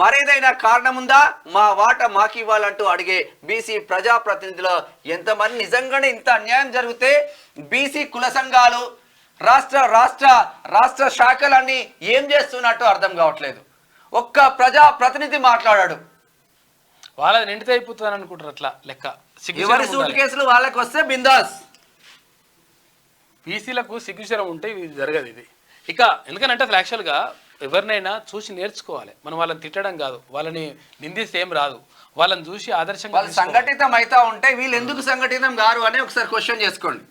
B: మరేదైనా కారణముందా? మా వాట మాకివ్వాలంటూ అడిగే బీసీ ప్రజాప్రతినిధులు ఎంతమంది? నిజంగానే ఇంత అన్యాయం జరిగితే బీసీ కుల సంఘాలు, రాష్ట్ర శాఖలన్నీ ఏం చేస్తున్నట్టు అర్థం కావట్లేదు. ఒక్క ప్రజా ప్రతినిధి మాట్లాడాడు.
A: వాళ్ళది నిండితే అయిపోతుందని అనుకుంటారు. అట్లా లెక్క
B: ఎవరి సూట్ కేసులు వాళ్ళకి వస్తే బిందాస్.
A: బీసీలకు సిగ్గుచరం ఉంటే ఇది జరగదు. ఇది ఇక ఎందుకంటే అసలు యాక్చువల్గా ఎవరినైనా చూసి నేర్చుకోవాలి. మనం వాళ్ళని తిట్టడం కాదు, వాళ్ళని నిందిస్తే ఏం రాదు, వాళ్ళని చూసి ఆదర్శంగా.
B: వాళ్ళు సంఘటితం అవుతా ఉంటే వీళ్ళు ఎందుకు సంఘటితం గారు అని ఒకసారి క్వశ్చన్ చేసుకోండి.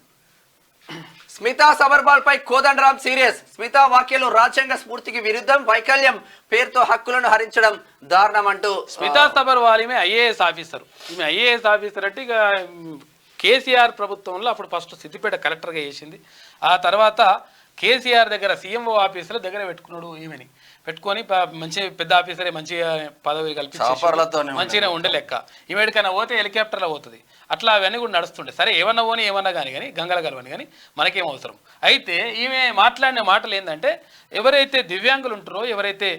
B: స్మితా సబర్వాల్ పై కోదండరాం సీరియస్. స్మితా వ్యాఖ్యలు రాజ్యాంగ స్ఫూర్తికి విరుద్ధం, వైకల్యం పేరుతో హక్కులను హరించడం దారుణం అంటూ.
A: స్మితా సబర్వాల్ ఈమె ఐఏఎస్ ఆఫీసర్. ఈమె ఐఏఎస్ ఆఫీసర్ అంటే ఇక కేసీఆర్ ప్రభుత్వంలో అప్పుడు ఫస్ట్ సిద్దిపేట కలెక్టర్గా చేసింది. ఆ తర్వాత కేసీఆర్ దగ్గర సీఎంఓ ఆఫీసర్ దగ్గర పెట్టుకున్నాడు. ఈమెని పెట్టుకొని మంచి పెద్ద ఆఫీసరే, మంచిగా పదవి కల్పించి మంచిగా ఉండే లెక్క. ఈమెడికైనా పోతే హెలికాప్టర్లో పోతుంది. అట్లా అవన్నీ కూడా నడుస్తుండే. సరే ఏమన్నా పోని ఏమన్నా కానీ గంగల గలవని కానీ మనకేం అవసరం. అయితే ఈమె మాట్లాడిన మాటలు ఏంటంటే, ఎవరైతే దివ్యాంగులు ఉంటారో, ఎవరైతే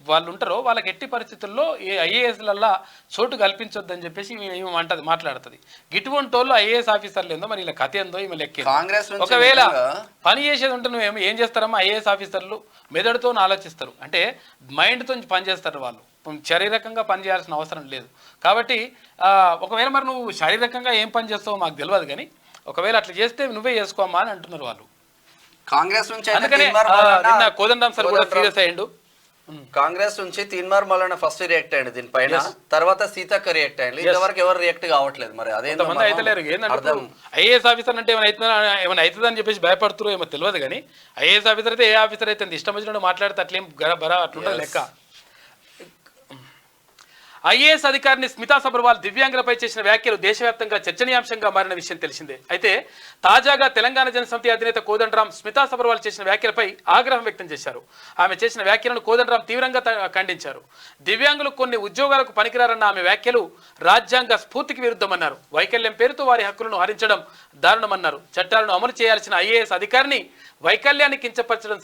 A: వాళ్ళు ఉంటారో వాళ్ళకి ఎట్టి పరిస్థితుల్లో ఐఏఎస్లల్లా చోటు కల్పించొద్దని చెప్పేసి ఈమె మాట్లాడుతుంది. గిటువంటి వాళ్ళు ఐఏఎస్ ఆఫీసర్లు ఏందో మరి ఇలా కథ ఏందో ఈమె లెక్క. ఒకవేళ పని చేసేది ఉంటే నువ్వు ఏం చేస్తారమ్మా? ఐఏఎస్ ఆఫీసర్లు మెదడుతో ఆలోచిస్తారు, అంటే మైండ్తో పనిచేస్తారు. వాళ్ళు శారీరకంగా పని చేయాల్సిన అవసరం లేదు. కాబట్టి ఒకవేళ మరి నువ్వు శారీరకంగా ఏం పని చేస్తావో మాకు తెలియదు, కానీ ఒకవేళ అట్లా చేస్తే నువ్వే చేసుకోమ్మా అని అంటున్నారు వాళ్ళు.
B: కాంగ్రెస్ నుంచి
A: నిన్న కోదండరాం సార్ కూడా సీరియస్ అయ్యిండు.
B: కాంగ్రెస్ నుంచి తీన్మార్ మల్లన్న ఫస్ట్ రియాక్ట్ అయ్యింది దీనిపైన, తర్వాత సీతక్క రియాక్ట్ అయ్యింది. ఇంతవరకు ఎవరు రియాక్ట్ కావట్లేదు. మరి అదే
A: అయితలేరు. ఏంటంటే ఐఏఎస్ ఆఫీసర్ అంటే ఏమైనా అవుతుందని చెప్పేసి భయపడుతున్నారు ఏమో తెలియదు, కానీ ఐఏఎస్ ఆఫీసర్ అయితే ఏ ఆఫీసర్ అయితే ఇష్టం వచ్చినట్టు మాట్లాడితే అట్లేం బరా అట్లుంటుంది లెక్క. ఐఏఎస్ అధికారిని స్మితా సబర్వాల్ దివ్యాంగులపై చేసిన వ్యాఖ్యలు దేశవ్యాప్తంగా చర్చనీయాంశంగా మారిన విషయం తెలిసిందే. అయితే తాజాగా తెలంగాణ జనసమితి అధినేత కోదండరాం స్మితా సబర్వాల్ చేసిన వ్యాఖ్యలపై ఆగ్రహం వ్యక్తం చేశారు. ఆమె చేసిన వ్యాఖ్యలను కోదండరాం తీవ్రంగా ఖండించారు. దివ్యాంగులు కొన్ని ఉద్యోగాలకు పనికిరారన్న ఆమె వ్యాఖ్యలు రాజ్యాంగ స్ఫూర్తికి విరుద్ధమన్నారు. వైకల్యం పేరుతో వారి హక్కులను హరించడం దారుణమన్నారు. చట్టాలను అమలు చేయాల్సిన ఐఏఎస్ అధికారిని వైకల్యాన్ని కించపరచడం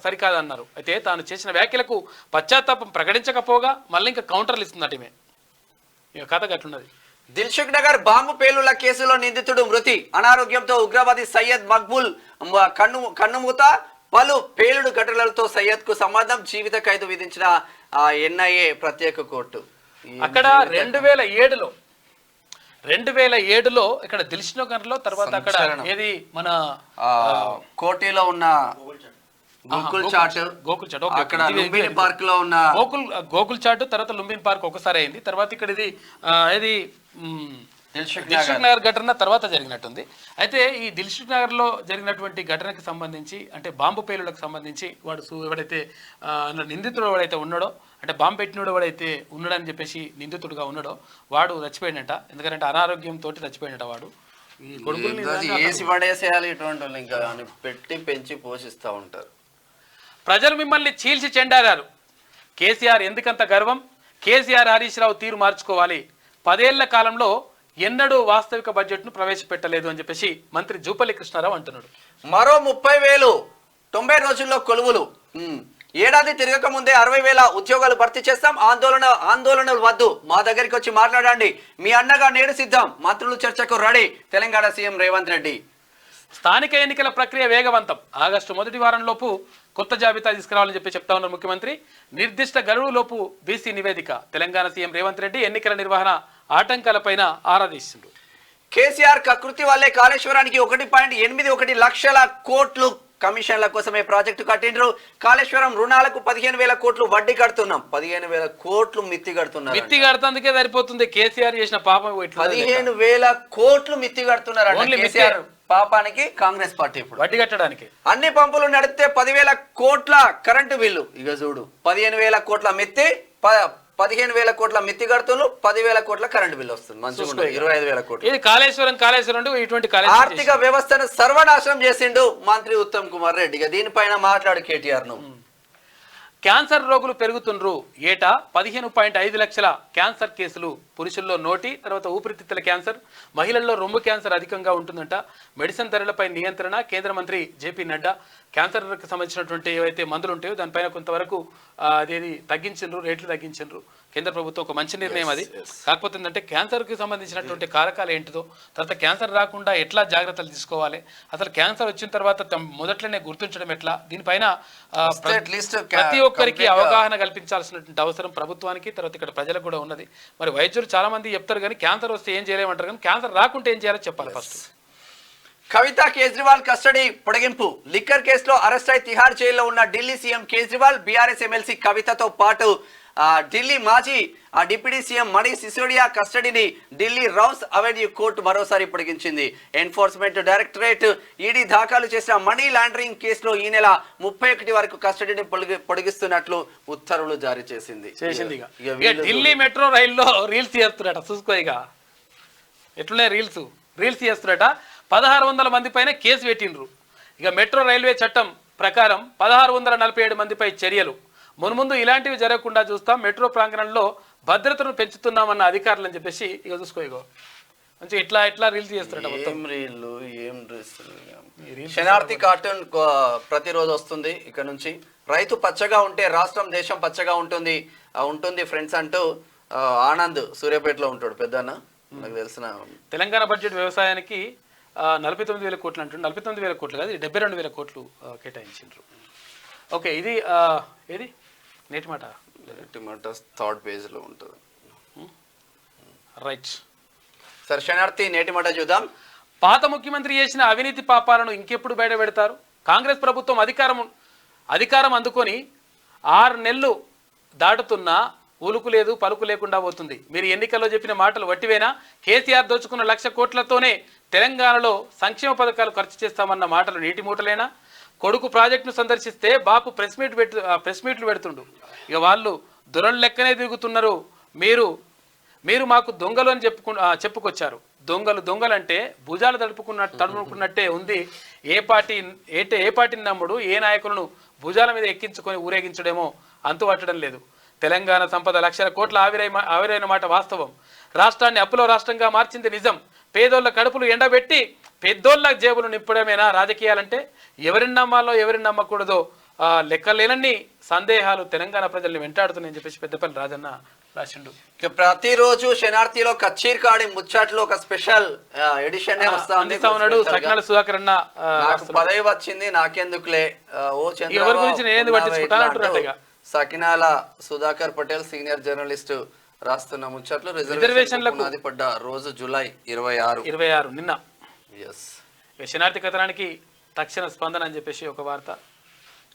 A: సరికాదన్నారు. అయితే తాను చేసిన వ్యాఖ్యలకు పశ్చాత్తాపం ప్రకటించకపోగా మళ్ళీ ఇంకా కౌంటర్లు ఇస్తుందట ఈమె. ఇక కథ గట్లున్నది.
B: దిల్సుఖ్ నగర్ బాంబు పేలుళ్ల కేసులో నిందితుడు మృతి. అనారోగ్యంతో ఉగ్రవాది సయ్యద్ మక్బూల్ కన్నుమూత. పలు పేలుడు ఘటనలతో సయ్యద్ కు సంబంధం. జీవిత ఖైదు విధించిన ఎన్ఐఏ ప్రత్యేక కోర్టు.
A: అక్కడ 2007లో ఇక్కడ దిల్సుఖ్నగర్లో, తర్వాత అక్కడ ఏది మన
B: కోటిలో ఉన్న గోకుల్ చాట్, అక్కడ లుంబిని పార్క్ లో ఉన్న
A: గోకుల్ చాట్, తర్వాత లుంబిని పార్క్ ఒకసారి అయింది. తర్వాత ఇక్కడ ఇది ఏది దిల్సుఖ్ నగర్ ఘటన తర్వాత జరిగినట్టుంది. అయితే ఈ దిల్సుఖ్ నగర్ లో జరిగినటువంటి ఘటనకి సంబంధించి, అంటే బాంబు పేలులకు సంబంధించి వాడు ఎవడైతే నిందితుడు ఎవడైతే ఉన్నాడో, అంటే బాంబు పెట్టినోడు ఎవడైతే ఉన్నాడని చెప్పేసి నిందితుడుగా ఉన్నాడో వాడు చచ్చిపోయినట. ఎందుకంటే అనారోగ్యంతో చచ్చిపోయినట వాడు. ఈ కొడుకుని
B: ఏసి పడేసేయాలి, ఇటువంటి వాళ్ళు ఇంకా పెట్టి పెంచి పోషిస్తూ ఉంటారు.
A: ప్రజలు మిమ్మల్ని చీల్చి చెండారారు. కేసీఆర్ ఎందుకంత గర్వం? కేసీఆర్ హరీష్ రావు తీరు మార్చుకోవాలి. 10 ఏళ్ల కాలంలో ఎన్నడూ వాస్తవిక బడ్జెట్ ను ప్రవేశపెట్టలేదు అని చెప్పేసి మంత్రి జూపల్లి కృష్ణారావు అంటున్నాడు.
B: మరో 30,000 90 రోజుల్లో కొలువులు. ఏడాది తిరగక ముందే 60,000 ఉద్యోగాలు భర్తీ చేస్తాం, ఆందోళనలు వద్దు, మా దగ్గరికి వచ్చి మాట్లాడండి, మీ అన్నగా నేడు సిద్ధం, మంత్రులు చర్చకు రెడీ, తెలంగాణ సీఎం రేవంత్ రెడ్డి.
A: స్థానిక ఎన్నికల ప్రక్రియ వేగవంతం, ఆగస్టు మొదటి వారంలోపు కొత్త జాబితా తీసుకురావాలని చెప్పి చెప్తా ఉన్నారు ముఖ్యమంత్రి. నిర్దిష్ట గడువులోపు బీసీ నివేదిక, తెలంగాణ సీఎం రేవంత్ రెడ్డి ఎన్నికల నిర్వహణ ఆటంకాలపైన ఆరా తీసిండు.
B: కేసీఆర్ కకృతి వల్లే కాళేశ్వరానికి 1.81 లక్షల కోట్లు కమిషన్ల కోసమే ప్రాజెక్టు కట్టిండ్రు. కాళేశ్వరం రుణాలకు 15,000 కోట్లు వడ్డీ కడుతున్నాం, 15,000 కోట్లు మిత్తి కడుతున్నారు.
A: మిత్తి కడుతందుకే సరిపోతుంది. కేసీఆర్ చేసిన పాపం
B: 15,000 కోట్లు మిత్తి కడుతున్నారు. కేసీఆర్ పాపానికి కాంగ్రెస్ పార్టీ ఇప్పుడు
A: వడ్డీ కట్టడానికి
B: అన్ని పంపులు నడిపితే 10,000 కోట్ల కరెంటు బిల్లు. ఇక చూడు, 15,000 కోట్ల మిత్తి, 15,000 కోట్ల మిత్తి కడుతున్నారు, 10,000 కోట్ల కరెంటు బిల్లు వస్తుంది. మంచిగా 25,000 కోట్లు.
A: ఇది కాళేశ్వరం ఇటువంటి
B: ఆర్థిక వ్యవస్థను సర్వనాశనం చేసిండు మంత్రి ఉత్తమ్ కుమార్ రెడ్డి. ఇక దీనిపైన మాట్లాడు కేటీఆర్ ను.
A: క్యాన్సర్ రోగులు పెరుగుతుండ్రు, ఏటా 15.5 లక్షల క్యాన్సర్ కేసులు. పురుషుల్లో నోటి, తర్వాత ఊపిరితిత్తుల క్యాన్సర్, మహిళల్లో రొమ్ము క్యాన్సర్ అధికంగా ఉంటుందంట. మెడిసిన్ ధరలపై నియంత్రణ, కేంద్ర మంత్రి జేపీ నడ్డా క్యాన్సర్కి సంబంధించినటువంటి ఏవైతే మందులు ఉంటాయో దానిపైన కొంతవరకు అదేది తగ్గించిండ్రు, రేట్లు తగ్గించిండ్రు. కేంద్ర ప్రభుత్వం ఒక మంచి నిర్ణయం అది. కాకపోతే ఏంటంటే క్యాన్సర్కి సంబంధించినటువంటి కారకాలు ఏంటిదో, తర్వాత క్యాన్సర్ రాకుండా ఎట్లా జాగ్రత్తలు తీసుకోవాలి, అసలు క్యాన్సర్ వచ్చిన తర్వాత మొదట్లోనే గుర్తించడం ఎట్లా, దీనిపైన ప్రతి ఒక్కరికి అవగాహన కల్పించాల్సినటువంటి అవసరం ప్రభుత్వానికి, తర్వాత ఇక్కడ ప్రజలకు కూడా ఉన్నది. మరి వైద్యులు చాలా మంది చెప్తారు కానీ క్యాన్సర్ వస్తే ఏం చేయలేమంటారు, కానీ క్యాన్సర్ రాకుంటే ఏం చేయాలో చెప్పాలి ఫస్ట్.
B: కవిత కేజ్రీవాల్ కస్టడీ పొడిగింపు. లిక్కర్ కేసులో అరెస్ట్ అయి తిహార్ జైల్లో ఉన్న Delhi CM Kejriwal, BRS MLC కవితతో పాటు ఢిల్లీ మాజీ డిప్యూటీ సీఎం మనీష్ సిసోడియా కస్టడీని ఢిల్లీ రౌస్ అవెన్యూ కోర్టు మరోసారి పొడిగించింది. ఎన్ఫోర్స్మెంట్ డైరెక్టరేట్ ఈడీ దాఖలు చేసిన మనీ లాండరింగ్ కేసులో ఈ నెల 31 వరకు కస్టడీని పొడిగిస్తున్నట్లు ఉత్తర్వులు జారీ చేసింది.
A: ఢిల్లీ మెట్రో రైల్లో రీల్స్ చేస్తున్నట, చూసుకో ఇక ఎట్లున్నాయి రీల్స్ చేస్తున్నట. 1600 మంది పైన కేసు పెట్టిండ్రు. ఇక మెట్రో రైల్వే చట్టం ప్రకారం 1647 మందిపై చర్యలు. మున్ముందు ఇలాంటివి జరగకుండా చూస్తాం, మెట్రో ప్రాంగణంలో భద్రతను పెంచుతున్నామన్న అధికారులు అని చెప్పేసి ఇక చూసుకో, ఇగో మంచి ఇట్లా రీల్స్ చేస్తున్నట్టు.
B: శనార్థి కార్టూన్ ప్రతిరోజు వస్తుంది. ఇక నుంచి రైతు పచ్చగా ఉంటే రాష్ట్రం దేశం పచ్చగా ఉంటుంది ఫ్రెండ్స్ అంటూ ఆనంద్ సూర్యాపేటలో ఉంటాడు పెద్దన్న, నాకు తెలిసిన.
A: తెలంగాణ బడ్జెట్ వ్యవసాయానికి 49,000 కోట్లు అంటుండే, 49,000 కోట్లు కాదు, 72,000 కోట్లు కేటాయించారు. ఓకే, ఇది ఏది నేటి మాట
B: థర్డ్ పేజ్లో ఉంటుంది.
A: రైట్,
B: సరే శనార్థి నేటి మాట చూద్దాం.
A: పాత ముఖ్యమంత్రి చేసిన అవినీతి పాపాలను ఇంకెప్పుడు బయట పెడతారు? కాంగ్రెస్ ప్రభుత్వం అధికారం అందుకొని 6 నెలలు దాటుతున్నా ఉలుకు లేదు పలుకు లేకుండా పోతుంది. మీరు ఎన్నికల్లో చెప్పిన మాటలు వట్టివేనా? కేసీఆర్ దోచుకున్న 1,00,000 కోట్లతోనే తెలంగాణలో సంక్షేమ పథకాలు ఖర్చు చేస్తామన్న మాటలు నీటి మూటలేనా? కొడుకు ప్రాజెక్టును సందర్శిస్తే బాపు ప్రెస్ మీట్లు పెడుతుండు. ఇక వాళ్ళు దొరల లెక్కనే దిగుతున్నారు. మీరు మాకు దొంగలు అని చెప్పుకొచ్చారు. దొంగలంటే భుజాలు తడుపుకున్నట్టే ఉంది. ఏ పార్టీని నమ్ముడు, ఏ నాయకులను భుజాల మీద ఎక్కించుకొని ఊరేగించడేమో అంతు పట్టడం లేదు. తెలంగాణ సంపద 1,00,000 కోట్ల ఆవిరైన మాట వాస్తవం. రాష్ట్రాన్ని అప్పులో రాష్ట్రంగా మార్చింది నిజం. పేదోళ్ళ కడుపులు ఎండబెట్టి పెద్దోళ్ళ జేబులు నింపడమేనా రాజకీయాలంటే? ఎవరిని నమ్మాలో ఎవరిని నమ్మకూడదో లెక్కలేనన్ని సందేహాలు తెలంగాణ ప్రజల్ని వెంటాడుతున్నాయని చెప్పేసి పెద్దపల్లి రాజన్న రాసిండు.
B: ప్రతిరోజు శనార్థిలో కచ్చీర్కాడి ముచ్చట్లు ఒక స్పెషల్ ఎడిషన్
A: ఉన్నాడు. సకినాల సుధాకర్ అన్న
B: పదవి వచ్చింది నాకెందుకులే, ఓ
A: ఎవరి గురించి నేను పట్టించుకుంటాను.
B: సకినాల సుధాకర్ పటేల్ సీనియర్ జర్నలిస్ట్ రాస్తున్న ముచ్చట్లు.
A: రిజర్వేషన్లకు
B: పడ్డ రోజు జూలై 26
A: నిన్న. శనార్థి కథనానికి తక్షణ స్పందన అని చెప్పేసి ఒక వార్త.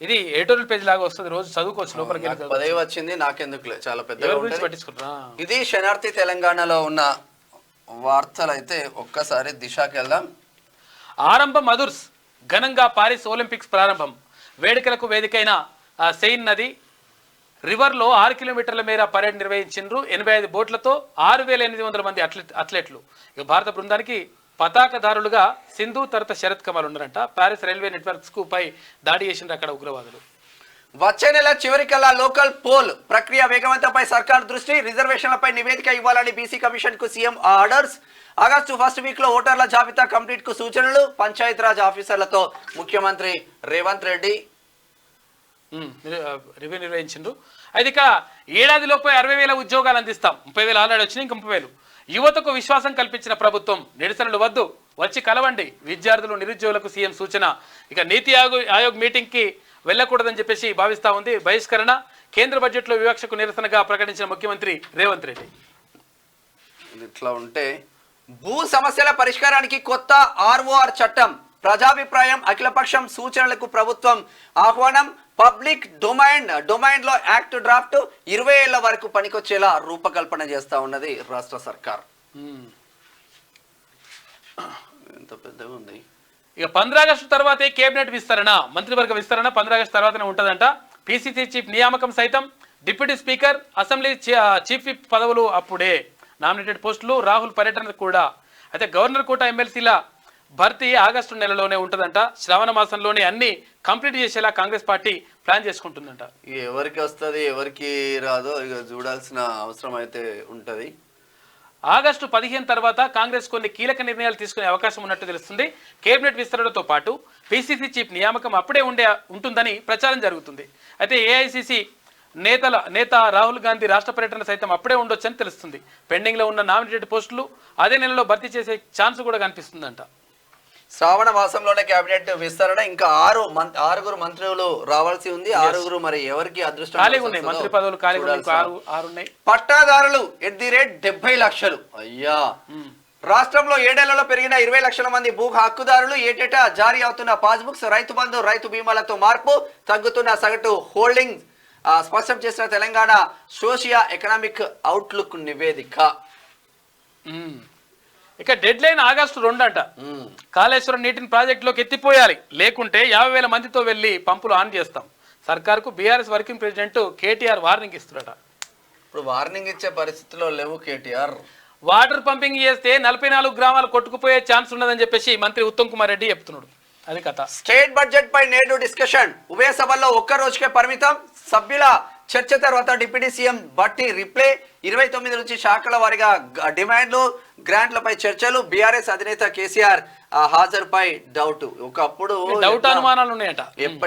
A: ఇది ఎడిటోరియల్ పేజ్ లాగా వస్తుంది, రోజు చదువుకోవచ్చు. లోపలికి
B: పదవి వచ్చింది నాకెందుకులే, చాలా పెద్ద
A: పట్టించుకుంటా.
B: ఇది శనార్థి తెలంగాణలో ఉన్న వార్తలు. అయితే ఒక్కసారి దిశకి వెళ్దాం.
A: ఆరంభం మధుర్స్, ఘనంగా పారిస్ ఒలింపిక్స్ ప్రారంభం. వేడుకలకు వేదికైన సెయిన్ నది రివర్లో 6 కిలోమీటర్ల మేర పరేడ్ నిర్వహించిండ్రు. 85 బోట్లతో 6,800 మంది అథ్లెట్లు. ఇక భారత బృందానికి పతాకదారులుగా సింధు తర్వాత శరత్ కమల్ ఉన్నారంట. ప్యారిస్ రైల్వే నెట్వర్క్స్ పై దాడి చేసిండ్రు అక్కడ ఉగ్రవాదులు.
B: వచ్చే నెల చివరికల్లా లోకల్ పోల్ ప్రక్రియ వేగవంతంపై సర్కార్ దృష్టి. రిజర్వేషన్లపై నివేదిక ఇవ్వాలని బీసీ కమిషన్ కు CM orders. August first week లో ఓటర్ల జాబితా కంప్లీట్ కు సూచనలు. పంచాయతీరాజ్ ఆఫీసర్లతో ముఖ్యమంత్రి రేవంత్ రెడ్డి.
A: రివ్యూ నిర్వహించిండ్రు. అయితే ఇక ఏడాదిలోపు 60,000 ఉద్యోగాలు అందిస్తాం. 30,000 ఆల్రెడీ వచ్చినాయి, ఇంకా 30,000. యువతకు విశ్వాసం కల్పించిన ప్రభుత్వం, నిరసనలు వద్దు, వచ్చి కలవండి. విద్యార్థులు నిరుద్యోగులకు సీఎం సూచన. ఇక నీతి ఆయోగ్ మీటింగ్కి వెళ్ళకూడదని చెప్పేసి భావిస్తా ఉంది. బహిష్కరణ. కేంద్ర బడ్జెట్లో వివక్షకు నిరసనగా ప్రకటించిన ముఖ్యమంత్రి రేవంత్ రెడ్డి.
B: ఇట్లా ఉంటే భూ సమస్యల పరిష్కారానికి కొత్త ఆర్ఓఆర్ చట్టం, ప్రజాభిప్రాయం, అఖిలపక్షం సూచనలకు ప్రభుత్వం ఆహ్వానం. పబ్లిక్ డొమైన్ లో యాక్ట్ డ్రాఫ్ట్ 20 ఏళ్ల వరకు పనికొచ్చేలా రూపకల్పన చేస్తా ఉన్నది రాష్ట్ర సర్కార్. ఎంత పెద్దగా ఉంది.
A: ఇక 15 ఆగస్టు తర్వాతే కేబినెట్ విస్తరణ, మంత్రివర్గ విస్తరణ 15 ఆగస్టు తర్వాతనే ఉంటుందంట. పిసిసి చీఫ్ నియామకం సైతం, deputy speaker, assembly chief whip పదవులు అప్పుడే. నామినేటెడ్ పోస్టులు, రాహుల్ పర్యటన కూడా. అయితే గవర్నర్ కోట ఎమ్మెల్సీల భర్తీ ఆగస్టు నెలలోనే ఉంటుందంట. శ్రావణ మాసంలోనే అన్ని కంప్లీట్ చేసేలా కాంగ్రెస్ పార్టీ ప్లాన్ చేసుకుంటుందంట.
B: ఎవరికి వస్తుంది ఎవరికి రాదో ఇక చూడాల్సిన అవసరం అయితే ఉంటది.
A: ఆగస్టు 15 తర్వాత కాంగ్రెస్ కొన్ని కీలక నిర్ణయాలు తీసుకునే అవకాశం ఉన్నట్టు తెలుస్తుంది. కేబినెట్ విస్తరణతో పాటు పిసిసి చీఫ్ నియామకం అప్పుడే ఉంటుందని ప్రచారం జరుగుతుంది. అయితే ఏఐసిసి నేత రాహుల్ గాంధీ రాష్ట్ర పర్యటన సైతం అప్పుడే ఉండొచ్చని తెలుస్తుంది. పెండింగ్లో ఉన్న నామినేటెడ్ పోస్టులు అదే నెలలో భర్తీ చేసే ఛాన్స్ కూడా కనిపిస్తుందంట.
B: శ్రావణ మాసంలోనే కేబినెట్ విస్తరణ. ఇంకా 6 మంత్రులు రావాల్సి ఉంది. 6 మరి ఎవరికి అదృష్టం
A: ఉన్నాయి, మంత్రి పదవులు ఖాళీ ఉన్నాయి.
B: పట్టాదారులు @70 లక్షలు. అయ్యా, రాష్ట్రంలో 7 ఏళ్లలో పెరిగిన 20 లక్షల మంది భూ హక్కుదారులు. ఏటేటా జారీ అవుతున్న పాస్బుక్స్, రైతు బంధు, రైతు బీమాలతో మార్పు, తగ్గుతున్న సగటు హోల్డింగ్ స్పష్టం చేసిన తెలంగాణ సోషియో ఎకనామిక్ అవుట్లుక్ నివేదిక.
A: ఇక డెడ్ లైన్ ఆగస్టు 2 అంట. కాళేశ్వరం నీటిని ప్రాజెక్టులోకి ఎత్తిపోయాలి, లేకుంటే 50,000 మందితో వెళ్ళి పంపులు ఆన్ చేస్తాం. సర్కార్కు BRS working president KTR warning ఇస్తున్నారట.
B: ఇప్పుడు వార్నింగ్ ఇచ్చే పరిస్థితిలో లేవు కేటీఆర్.
A: వాటర్ పంపింగ్ చేస్తే 44 గ్రామాలు కొట్టుకుపోయే ఛాన్స్ ఉన్నదని చెప్పేసి మంత్రి ఉత్తమ్ కుమార్ రెడ్డి చెప్తున్నాడు. అది కథ.
B: స్టేట్ బడ్జెట్ పై నేడు డిస్కషన్. ఉభయ సభల్లో ఒక్క రోజుకే పరిమితం. సభ్యుల చర్చ తర్వాత డిప్యూటీ సీఎం బట్టి రిప్లై. 29 నుంచి శాఖల వారీగా డిమాండ్లు, గ్రాంట్లపై చర్చలు. బీఆర్ఎస్ అధినేత కేసీఆర్ హాజరుపై డౌట్. ఒకప్పుడు
A: డౌట్ అనుమానాలు ఉన్నాయట.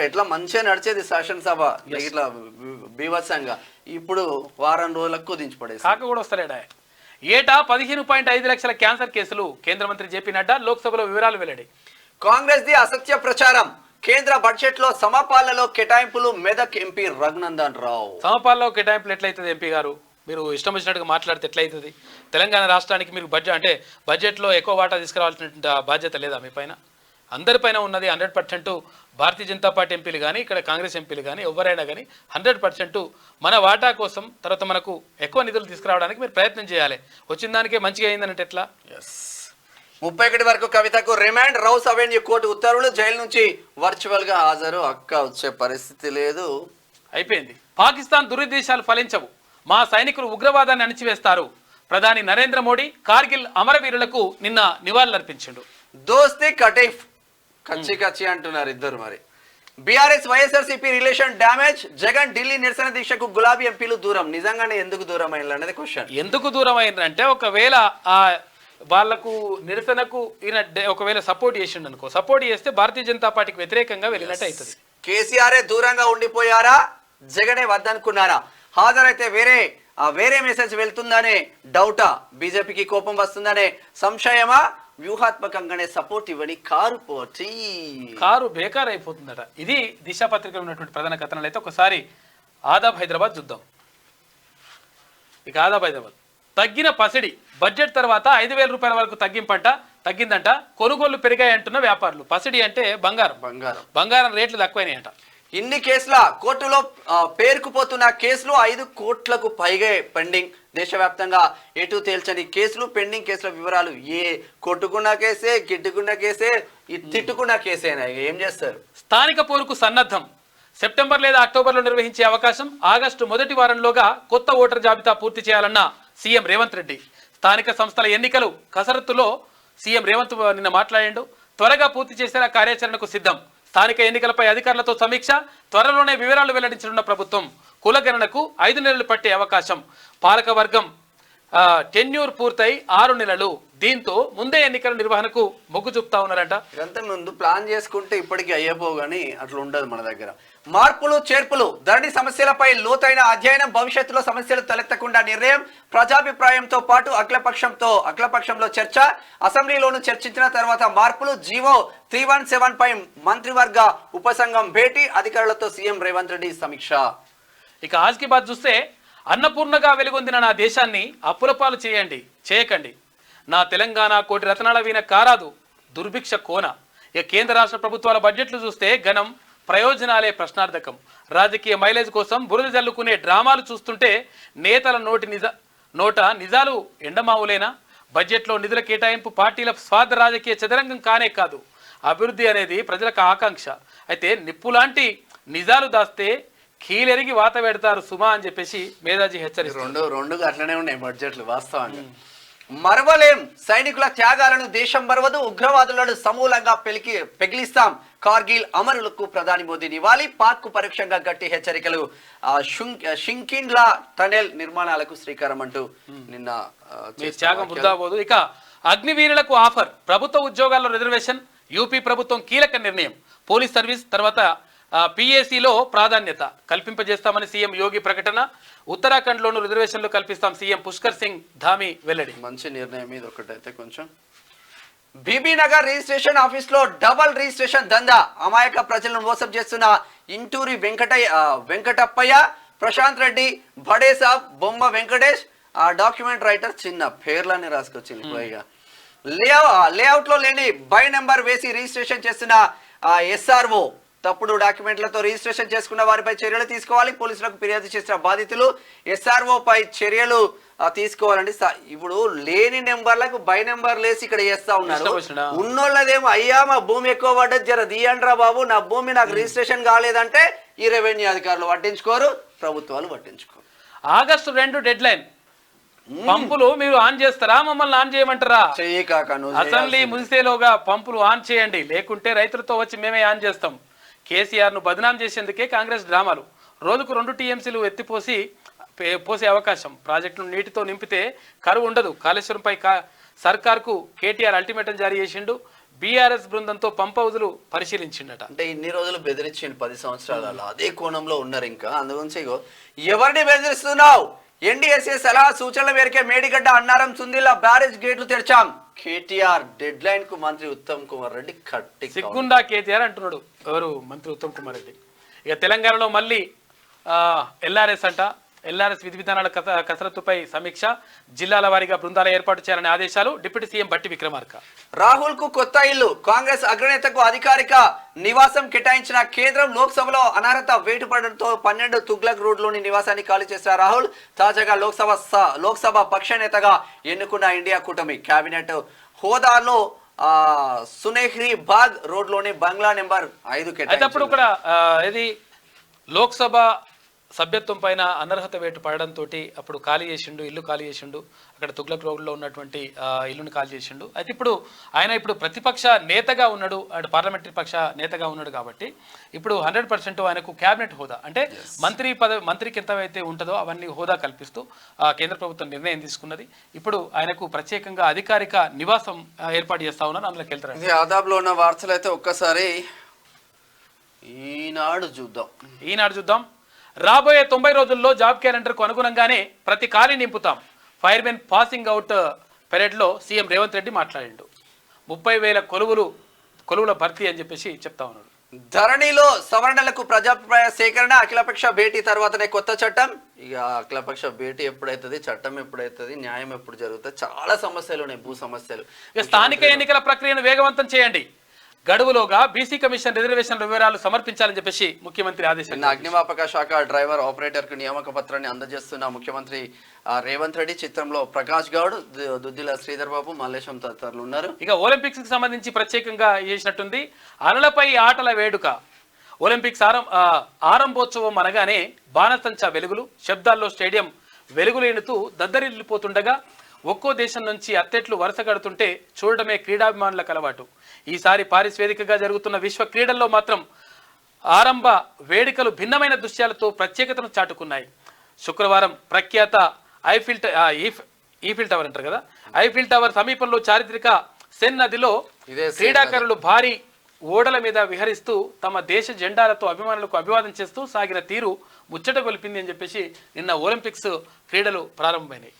B: ఎట్లా మంచిగా నడిచేది శాసనసభ ఇట్లా బీభత్సంగా, ఇప్పుడు వారం రోజులకు దించిపడేది.
A: కాక కూడా వస్తలేడా. ఏటా 15.5 లక్షల క్యాన్సర్ కేసులు. కేంద్ర మంత్రి జేపీ నడ్డా లోక్సభలో వివరాలు వెల్లడి.
B: కాంగ్రెస్ ది అసత్య ప్రచారం. కేంద్ర బడ్జెట్ లో సమపాలలో కేటాయింపులు. మెదక్ ఎంపీ రఘునందన్ రావు.
A: సమపాలలో కేటాయింపులు ఎట్లయితుంది ఎంపీ గారు? మీరు ఇష్టం వచ్చినట్టుగా మాట్లాడితే ఎట్లయితుంది? తెలంగాణ రాష్ట్రానికి మీరు బడ్జెట్లో ఎక్కువ వాటా తీసుకురావాల్సిన బాధ్యత లేదా మీ పైన? అందరిపైన ఉన్నది 100%. భారతీయ జనతా పార్టీ ఎంపీలు కానీ, ఇక్కడ కాంగ్రెస్ ఎంపీలు కానీ, ఎవరైనా కానీ 100% మన వాటా కోసం, తర్వాత మనకు ఎక్కువ నిధులు తీసుకురావడానికి మీరు ప్రయత్నం చేయాలి. వచ్చిన దానికే మంచిగా అయిందనంటే ఎట్లా?
B: 31 వరకు కవితకు రిమాండ్. రౌస్ అవెన్యూ కోర్టు ఉత్తర్వులు. జైలు నుంచి వర్చువల్ గా హాజరు. అక్క వచ్చే పరిస్థితి లేదు.
A: అయిపోయింది. పాకిస్తాన్ దురుద్దేశాలు ఫలించవు. మా సైనికులు ఉగ్రవాదాన్ని అణిచివేస్తారు. ప్రధాని నరేంద్ర మోడీ కార్గిల్ అమరవీరులకు నిన్న నివాళులర్పించిండు.
B: దోస్తీ కటీఫ్ కచ్చి అంటున్నారు ఇద్దరు. మరి BRS YSRCP relation damage. Jagan Delhi నిరసన దీక్షకు గులాబీ ఎంపీలు దూరం. నిజంగానే ఎందుకు దూరం అయ్యారు అనేది క్వశ్చన్.
A: ఎందుకు దూరం అయిందంటే, ఒకవేళ వాళ్లకు నిరసనకు ఈయన ఒకవేళ సపోర్ట్ చేసిండు అనుకో, సపోర్ట్ చేస్తే భారతీయ జనతా పార్టీకి వ్యతిరేకంగా వెళ్ళినట్టు అవుతుంది.
B: కేసీఆరే దూరంగా ఉండిపోయారా, జగనే వద్దనుకున్నారా? హాజరైతే వేరే మెసేజ్ వెళ్తుందనే డౌటా? బీజేపీకి కోపం వస్తుందనే సంశయమా? వ్యూహాత్మకంగానే సపోర్ట్ ఇవ్వని కారు
A: బేకార్ అయిపోతుందట. ఇది దిశ పత్రికలో ఉన్నటువంటి ప్రధాన కథనాలు. అయితే ఒకసారి ఆదాబ్ హైదరాబాద్ చూద్దాం. ఇక ఆదాబ్ హైదరాబాద్ తగ్గిన పసిడి. బడ్జెట్ తర్వాత 5,000 రూపాయల వరకు తగ్గిందంట. కొనుగోళ్లు పెరిగాయంటున్న వ్యాపారులు. పసిడి అంటే బంగారం రేట్లు తక్కువైనాయంట.
B: ఇన్ని కేసుల కోర్టులో పేరుకుపోతున్న కేసులు 5 కోట్లకు పైగా పెండింగ్. దేశవ్యాప్తంగా ఎటు తేల్చని కేసులు, పెండింగ్ కేసుల వివరాలు. ఏ కొట్టుకున్న కేసే, గిట్టుకున్న కేసే, తిట్టుకున్న కేసేనా? ఏం చేస్తారు?
A: స్థానిక పోరుకు సన్నద్ధం. సెప్టెంబర్ లేదా అక్టోబర్లో నిర్వహించే అవకాశం. ఆగస్టు మొదటి వారంలోగా కొత్త ఓటర్ జాబితా పూర్తి చేయాలన్న సీఎం రేవంత్ రెడ్డి. స్థానిక సంస్థల ఎన్నికలు కసరత్తులో సీఎం రేవంత్ నిన్న మాట్లాడిండు. త్వరగా పూర్తి చేసేలా కార్యాచరణకు సిద్ధం. స్థానిక ఎన్నికలపై అధికారులతో సమీక్ష. త్వరలోనే వివరాలు వెల్లడించనున్న ప్రభుత్వం. కులగణనకు 5 నెలలు పట్టే అవకాశం. పాలకవర్గం టెన్యూర్ పూర్తయి 6 నెలలు. దీంతో ముందే ఎన్నికల నిర్వహణకు మొగ్గు చూపుతా ఉన్నారంట.
B: ఇదంతా ముందు ప్లాన్ చేసుకుంటే ఇప్పటికీ అయ్యపో గానీ అట్లా ఉండదు మన దగ్గర. మార్పులు చేర్పులు, ధరణి సమస్యలపై లోతైన అధ్యయనం, భవిష్యత్తులో సమస్యలు తలెత్తకుండా నిర్ణయం, ప్రజాభిప్రాయంతో పాటు అఖిలపక్షంలో చర్చ, అసెంబ్లీలోనూ చర్చించిన తర్వాత మార్పులు, జీవో 317 పై మంత్రివర్గ ఉపసంఘం భేటీ, అధికారులతో సీఎం రేవంత్ రెడ్డి సమీక్ష.
A: ఇక ఆజ్ కీ బాత్ చూస్తే అన్నపూర్ణగా వెలుగొందిన నా దేశాన్ని అప్పులపాలు చేయకండి. నా తెలంగాణ కోటి రత్నాల వీణ కారాదు దుర్భిక్ష కోన. ఇక కేంద్ర రాష్ట్ర ప్రభుత్వాల బడ్జెట్లు చూస్తే ఘనం, ప్రయోజనాలే ప్రశ్నార్థకం. రాజకీయ మైలేజ్ కోసం బురద జల్లుకునే డ్రామాలు చూస్తుంటే నేతల నోట నిజాలు ఎండమావులేనా? బడ్జెట్లో నిధుల కేటాయింపు పార్టీల స్వార్థ రాజకీయ చదరంగం కానే కాదు. అభివృద్ధి అనేది ప్రజలకు ఆకాంక్ష. అయితే నిప్పులాంటి నిజాలు దాస్తే కీలెరిగి వాత పెడతారు సుమా అని చెప్పేసి మేధాజీ హెచ్చరిస్తారు.
B: రెండుగా అట్లనే ఉన్నాయి బడ్జెట్లు వాస్తవంగా. మరవలేం, సైనికుల త్యాగాలను దేశం మరవదు, ఉగ్రవాదులను సమూలంగా పెగిలిస్తాం, కార్గిల్ అమరులకు ప్రధాని మోదీ నివాళి, పాక్ కు పరోక్షంగా గట్టి హెచ్చరికలు, షింకిండ్లా టనెల్ నిర్మాణాలకు శ్రీకారం అంటూ నిన్న
A: త్యాగం వృధా పోదు. ఇక అగ్నివీరులకు ఆఫర్, ప్రభుత్వ ఉద్యోగాల్లో రిజర్వేషన్, యూపీ ప్రభుత్వం కీలక నిర్ణయం, పోలీస్ సర్వీస్ తర్వాత పిఏసీలో ప్రాధాన్యత కల్పింపజేస్తామని సీఎం యోగి ప్రకటన, ఉత్తరాఖండ్లోనూ రిజర్వేషన్లు కల్పిస్తాం సీఎం పుష్కర్ సింగ్ ధామి వెల్లడి.
B: మంచి నిర్ణయం ఇది ఒకటైతే. కొంచెం బీబీ నగర్ రిజిస్ట్రేషన్ ఆఫీస్ లో డబల్ రిజిస్ట్రేషన్ దందా, అమాయక ప్రజలను మోసం చేస్తున్న ఇంటూరి వెంకటప్పయ్య, ప్రశాంత్ రెడ్డి, బడేసాబ్, బొమ్మ వెంకటేష్, ఆ డాక్యుమెంట్ రైటర్ చిన్న పేర్లన్నీ రాసుకొచ్చింది. పైగా లేఅవుట్ లో లేని బై నెంబర్ వేసి రిజిస్ట్రేషన్ చేస్తున్న ఎస్ఆర్ఓ, తప్పుడు డాక్యుమెంట్లతో రిజిస్ట్రేషన్ చేసుకున్న వారిపై చర్యలు తీసుకోవాలి, పోలీసులకు ఫిర్యాదు చేసిన బాధితులు ఎస్ఆర్ఓ పై చర్యలు తీసుకోవాలండి. ఇప్పుడు లేని నెంబర్లకు బై నెంబర్ లేసి ఇక్కడ చేస్తా ఉన్నారు. ఉన్నోళ్ళదేమో అయ్యా మా భూమి ఎక్కువ పడ్డది జర తీయండ్రా బాబు, నా భూమి నాకు రిజిస్ట్రేషన్ కాలేదంటే ఈ రెవెన్యూ అధికారులు పట్టించుకోరు, ప్రభుత్వాలు పట్టించుకోరు.
A: August 2 dead line. పంపులు మీరు ఆన్ చేస్తారా, మమ్మల్ని ఆన్ చేయమంటారా? అసెంబ్లీ ముగిసేలోగా పంపులు ఆన్ చేయండి, లేకుంటే రైతులతో వచ్చి మేమే ఆన్ చేస్తాం. కేసీఆర్ను బదనాం చేసేందుకే కాంగ్రెస్ డ్రామాలు. రోజుకు 2 టీఎంసీలు పోసే అవకాశం, ప్రాజెక్టును నీటితో నింపితే కరువు ఉండదు. కాళేశ్వరంపై సర్కార్కు కేటీఆర్ అల్టిమేటం జారీ చేసిండు. బీఆర్ఎస్ బృందంతో పంప్ హౌజులు పరిశీలించిండట.
B: అంటే ఇన్ని రోజులు బెదిరించిండు 10 సంవత్సరాలలో, అదే కోణంలో ఉన్నారు ఇంకా. అందుగురించి ఎవరిని బెదిరిస్తున్నావు? ఎన్డీఎస్ఏ సలహా సూచనల మేరకే మేడిగడ్డ, అన్నారం, సుందిల్లా బ్యారేజ్ గేట్లు తెరిచాం. కేటీఆర్ డెడ్ లైన్ కు మంత్రి ఉత్తమ్ కుమార్ రెడ్డి కట్టి
A: సిగ్గుండా కేటీఆర్ అంటున్నాడు. ఎవరు? మంత్రి ఉత్తమ్ కుమార్ రెడ్డి. ఇక తెలంగాణలో మళ్ళీ ఎల్ఆర్ఎస్ అంట. ఎల్ఆర్ఎస్ విధి విధానాల కసరత్తుపై సమీక్ష, జిల్లాల వారీగా బృందాల ఏర్పాటు చేయాలనే ఆదేశాలు. డిప్యూటీ సీఎం బట్టి విక్రమార్క.
B: రాహుల్ కు కొత్త ఇల్లు, కాంగ్రెస్ అగ్రనేతకు అధికారిక నివాసం కేటాయించిన కేంద్రం. లోక్సభలో అనర్హత వేటుపడడంతో 12 తుగ్లక్ రోడ్ లోని నివాసాన్ని ఖాళీ చేసిన రాహుల్ తాజాగా లోక్సభ పక్ష నేతగా ఎన్నుకున్న ఇండియా కూటమి కేబినెట్ హోదాలో సునేహ్రీ బాగ్ రోడ్ లోని బంగ్లా నెంబర్ 5
A: కేటాయించారు. కూడా ఇది లోక్సభ సభ్యత్వం పైన అనర్హత వేటు పడడంతో అప్పుడు ఇల్లు ఖాళీ చేసిండు. అక్కడ తుగ్లక్ రోడ్లో ఉన్నటువంటి ఇల్లును ఖాళీ చేసిండు. అయితే ఆయన ప్రతిపక్ష నేతగా ఉన్నాడు, పార్లమెంటరీ పక్ష నేతగా ఉన్నాడు కాబట్టి ఇప్పుడు 100% ఆయనకు క్యాబినెట్ హోదా, అంటే మంత్రికి ఎంతైతే ఉంటుందో అవన్నీ హోదా కల్పిస్తూ కేంద్ర ప్రభుత్వం నిర్ణయం తీసుకున్నది. ఇప్పుడు ఆయనకు ప్రత్యేకంగా అధికారిక నివాసం ఏర్పాటు చేస్తా ఉన్నారు. అందులోకి వెళ్తారు.
B: ఆదాబ్లో ఉన్న వార్తలు అయితే ఒక్కసారి ఈనాడు చూద్దాం.
A: రాబోయే 90 రోజుల్లో జాబ్ క్యాలెండర్కు అనుగుణంగానే ప్రతి ఖాళీ నింపుతాం. ఫైర్మెన్ పాసింగ్ అవుట్ పెరేడ్లో సీఎం రేవంత్ రెడ్డి మాట్లాడిండు. 30,000 కొలువుల భర్తీ అని చెప్పేసి చెప్తా ఉన్నాడు.
B: ధరణిలో సవరణలకు ప్రజాభిప్రాయ సేకరణ, అఖిలపక్ష భేటీ తర్వాతనే కొత్త చట్టం. ఇక అఖిలపక్ష భేటీ ఎప్పుడైతుంది, చట్టం ఎప్పుడైతుంది, న్యాయం ఎప్పుడు జరుగుతుంది, చాలా సమస్యలు ఉన్నాయి, భూ సమస్యలు.
A: ఇక స్థానిక ఎన్నికల ప్రక్రియను వేగవంతం చేయండి, గడువులోగా బీసీ కమిషన్ రిజర్వేషన్ల వివరాలు సమర్పించాలని చెప్పేసి ముఖ్యమంత్రి ఆదేశించారు.
B: అగ్నిమాపక శాఖ డ్రైవర్ ఆపరేటర్ కు నియామక పత్రాన్ని అందజేస్తున్న ముఖ్యమంత్రి రేవంత్ రెడ్డి. చిత్రంలో ప్రకాష్ గౌడ్, దుద్దిల శ్రీధర్ బాబు, మల్లేశం తదితరులు ఉన్నారు.
A: ఇక ఒలింపిక్స్ కి సంబంధించి ప్రత్యేకంగా చేసినట్టుంది. అలలపై ఆటల వేడుక. ఒలింపిక్స్ ఆరంభోత్సవం అనగానే బాణసంచా వెలుగులు, శబ్దాల్లో స్టేడియం వెలుగులేనుతూ దద్దరిల్లిపోతుండగా ఒక్కో దేశం నుంచి అథ్లెట్లు వరుస కడుతుంటే చూడడమే క్రీడాభిమానులకు అలవాటు. ఈసారి పారిస్ వేదికగా జరుగుతున్న విశ్వ క్రీడల్లో మాత్రం ఆరంభ వేడుకలు భిన్నమైన దృశ్యాలతో ప్రత్యేకతను చాటుకున్నాయి. శుక్రవారం ప్రఖ్యాత ఈఫిల్ టవర్ అంటారు కదా, ఐఫిల్ టవర్ సమీపంలో చారిత్రక సెన్ నదిలో
B: ఇదే
A: క్రీడాకారులు భారీ ఓడల మీద విహరిస్తూ తమ దేశ జెండాలతో అభిమానులకు అభివాదం చేస్తూ సాగిన తీరు ముచ్చట గొలిపింది అని చెప్పేసి నిన్న ఒలింపిక్స్ క్రీడలు ప్రారంభమైనాయి.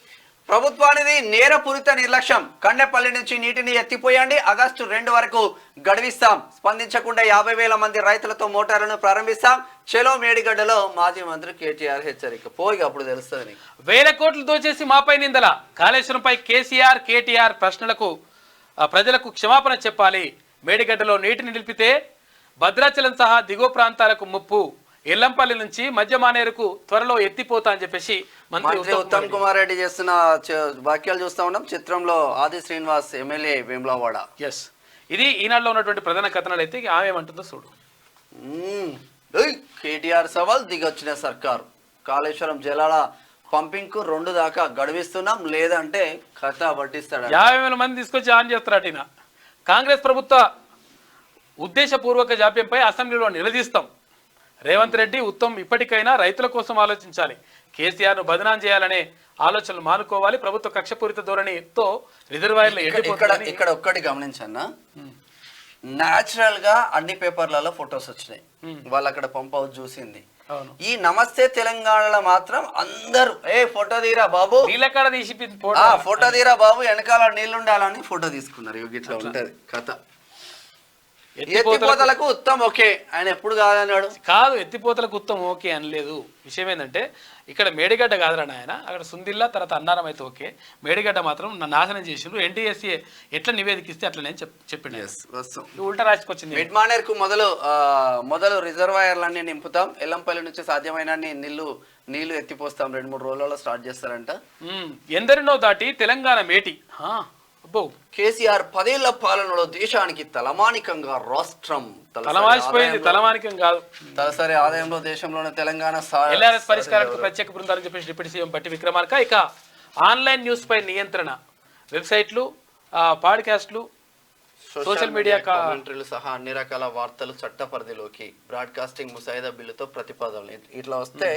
B: ప్రభుత్వానిది నేరపూరిత నిర్లక్ష్యం. కండెపల్లి నుంచి నీటిని ఎత్తిపోయండి, ఆగస్టు 2 వరకు గడువిస్తాం. స్పందించకుండా 50,000 మంది రైతులతో మోటార్లను ప్రారంభిస్తాం. చెలో మేడిగడ్డలో మాజీ మంత్రి కేటీఆర్ హెచ్చరిక. పోయి అప్పుడు తెలుస్తుంది నీకు.
A: 1000 కోట్లు దోచేసి మాపై నిందల. కాళేశ్వరంపై కేసీఆర్ కేటీఆర్ ప్రశ్నలకు ప్రజలకు క్షమాపణ చెప్పాలి. మేడిగడ్డలో నీటిని నిలిపితే భద్రాచలం సహా దిగువ ప్రాంతాలకు ముప్పు. ఎల్లంపల్లి నుంచి మధ్య మానేరుకు త్వరలో ఎత్తిపోతా అని చెప్పేసి మంత్రి
B: ఉత్తమ్ కుమార్ రెడ్డి చేస్తున్న వాక్యాలు చూస్తా ఉన్నాం. చిత్రంలో ఆది శ్రీనివాస్ ఎమ్మెల్యే వేములవాడ.
A: ఎస్, ఇది ఈనాడులో ఉన్నటువంటి ప్రధాన కథనాలు. అయితే ఆమె ఏమంటుందో చూడు.
B: కేటీఆర్ సవాల్, దిగొచ్చిన సర్కారు. కాళేశ్వరం జలాల పంపింగ్ కు 2 దాకా గడువిస్తున్నాం, లేదంటే కథ పట్టిస్తాడు.
A: 50,000 మంది తీసుకొచ్చి ఆన్ చేస్తారట ఈయన. కాంగ్రెస్ ప్రభుత్వ ఉద్దేశపూర్వక జాప్యంపై అసెంబ్లీలో నిలదీస్తాం. రేవంత్ రెడ్డి, ఉత్తమ్ ఇప్పటికైనా రైతుల కోసం ఆలోచించాలి. కేసీఆర్ను బదనాం చేయాలనే ఆలోచనలు మానుకోవాలి. ప్రభుత్వ కక్షపూరిత ధోరణితో రిజర్వాయర్లు
B: ఇక్కడ ఒక్కటి గమనించన్నా, న్యాచురల్ గా అన్ని పేపర్లలో ఫొటోస్ వచ్చినాయి. వాళ్ళు అక్కడ పంప్ హౌస్ చూసింది. ఈ నమస్తే తెలంగాణలో మాత్రం అందరూ ఫోటో తీరా బాబు, ఫోటో తీరా బాబు, వెనకాల నీళ్లుండాలని ఫోటో తీసుకున్నారు. ఇట్లా ఉంటది కథ. ఎత్తిపోతలకు ఉత్తమ్ ఓకే, ఆయన ఎప్పుడు కాదన్నాడు.
A: కాదు, ఎత్తిపోతలకు ఉత్తమ్ ఓకే అనలేదు. విషయం ఏంటంటే ఇక్కడ మేడిగడ్డ కాదురా ఆయన, అక్కడ సుందిల్లా తర్వాత అన్నారం అయితే ఓకే, మేడిగడ్డ మాత్రం నాశనం చేసిండ్రు. ఎన్టీఎస్సీ ఎట్లా నివేదికిస్తే అట్లా నేను చెప్పిండు. ఉల్టా రాసుకొచ్చింది.
B: మిడ్ మానేర్కు మొదలు రిజర్వాయర్లన్నీ నింపుతాం. ఎల్లంపల్లి నుంచి సాధ్యమైన నీళ్లు ఎత్తిపోస్తాం. 2-3 రోజులలో స్టార్ట్ చేస్తారంట.
A: ఎందరినో దాటి తెలంగాణ మేటి.
B: కేసీఆర్ 10 ఏళ్ల పాలనలో దేశానికి తలమానికంగా రాష్ట్రం
A: తలమానికం కాదు,
B: తలసరి ఆదాయంలో దేశంలోనే తెలంగాణ
A: పరిష్కారానికి ప్రత్యేక బృందాలని చెప్పేసి డిప్యూటీ సీఎం బట్టి విక్రమార్క. ఇక ఆన్లైన్ న్యూస్ పై నియంత్రణ, వెబ్సైట్లు, పాడ్కాస్ట్లు, సోషల్ మీడియా
B: కామెంటరీలు సహా అన్ని రకాల వార్తలు చట్ట పరిధిలోకి. బ్రాడ్కాస్టింగ్ ముసాయిదా బిల్లుతో ప్రతిపాదనలు ఇట్లా వస్తే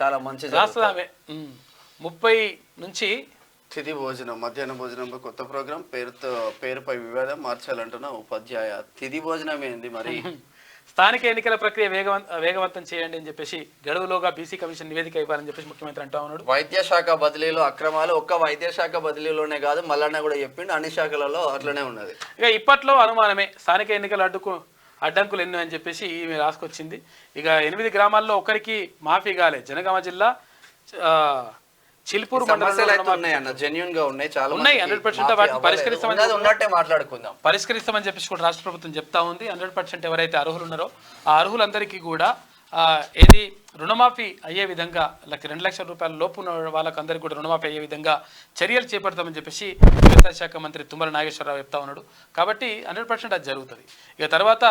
B: చాలా మంచి
A: రాస్తామే. 30 నుంచి
B: తిథి భోజనం, మధ్యాహ్న భోజనంలో కొత్త ప్రోగ్రాం, పేరుపై వివాదం మార్చాలంటున్న ఉపాధ్యాయ. తిథి భోజనం ఏంది మరి?
A: స్థానిక ఎన్నికల ప్రక్రియ వేగవంతం చేయండి అని చెప్పేసి గడువులోగా బీసీ కమిషన్ నివేదిక ఇవ్వాలని చెప్పేసి ముఖ్యమంత్రి అంటా ఉన్నాడు.
B: వైద్య శాఖ బదిలీలో అక్రమాలు ఒక్క వైద్య శాఖ బదిలీలోనే కాదు, మల్లన్న కూడా చెప్పిండు, అన్ని శాఖలలో అట్లనే ఉన్నది.
A: ఇక ఇప్పట్లో అనుమానమే, స్థానిక ఎన్నికల అడ్డంకులు ఎన్నో అని చెప్పేసి ఈమె రాసుకొచ్చింది. ఇక 8 గ్రామాల్లో ఒకరికి మాఫీ కాలే. జనగామ జిల్లా చిల్పూరు పరిష్కరిస్తామని చెప్పేసి కూడా రాష్ట్ర ప్రభుత్వం చెప్తా ఉంది. 100% ఎవరైతే అర్హులు ఉన్నారో ఆ అర్హులందరికీ కూడా ఏది రుణమాఫీ అయ్యే విధంగా 2 లక్షల రూపాయల లోపు వాళ్ళకి అందరికీ కూడా రుణమాఫీ అయ్యే విధంగా చర్యలు చేపడతామని చెప్పేసి వ్యవసాయ శాఖ మంత్రి తుమ్మల నాగేశ్వరరావు చెప్తా ఉన్నాడు. కాబట్టి 100% అది జరుగుతుంది. ఇక తర్వాత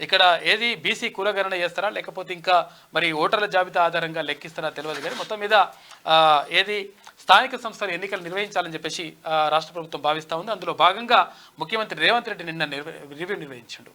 A: ఇక్కడ ఏది బీసీ కులగణన చేస్తారా లేకపోతే ఇంకా మరి ఓటర్ల జాబితా ఆధారంగా లెక్కిస్తారా తెలియదు. కానీ మొత్తం మీద ఏది స్థానిక సంస్థలు ఎన్నికలు నిర్వహించాలని చెప్పేసి రాష్ట్ర ప్రభుత్వం భావిస్తూ ఉంది. అందులో భాగంగా ముఖ్యమంత్రి రేవంత్ రెడ్డి నిన్న రివ్యూ నిర్వహించాడు.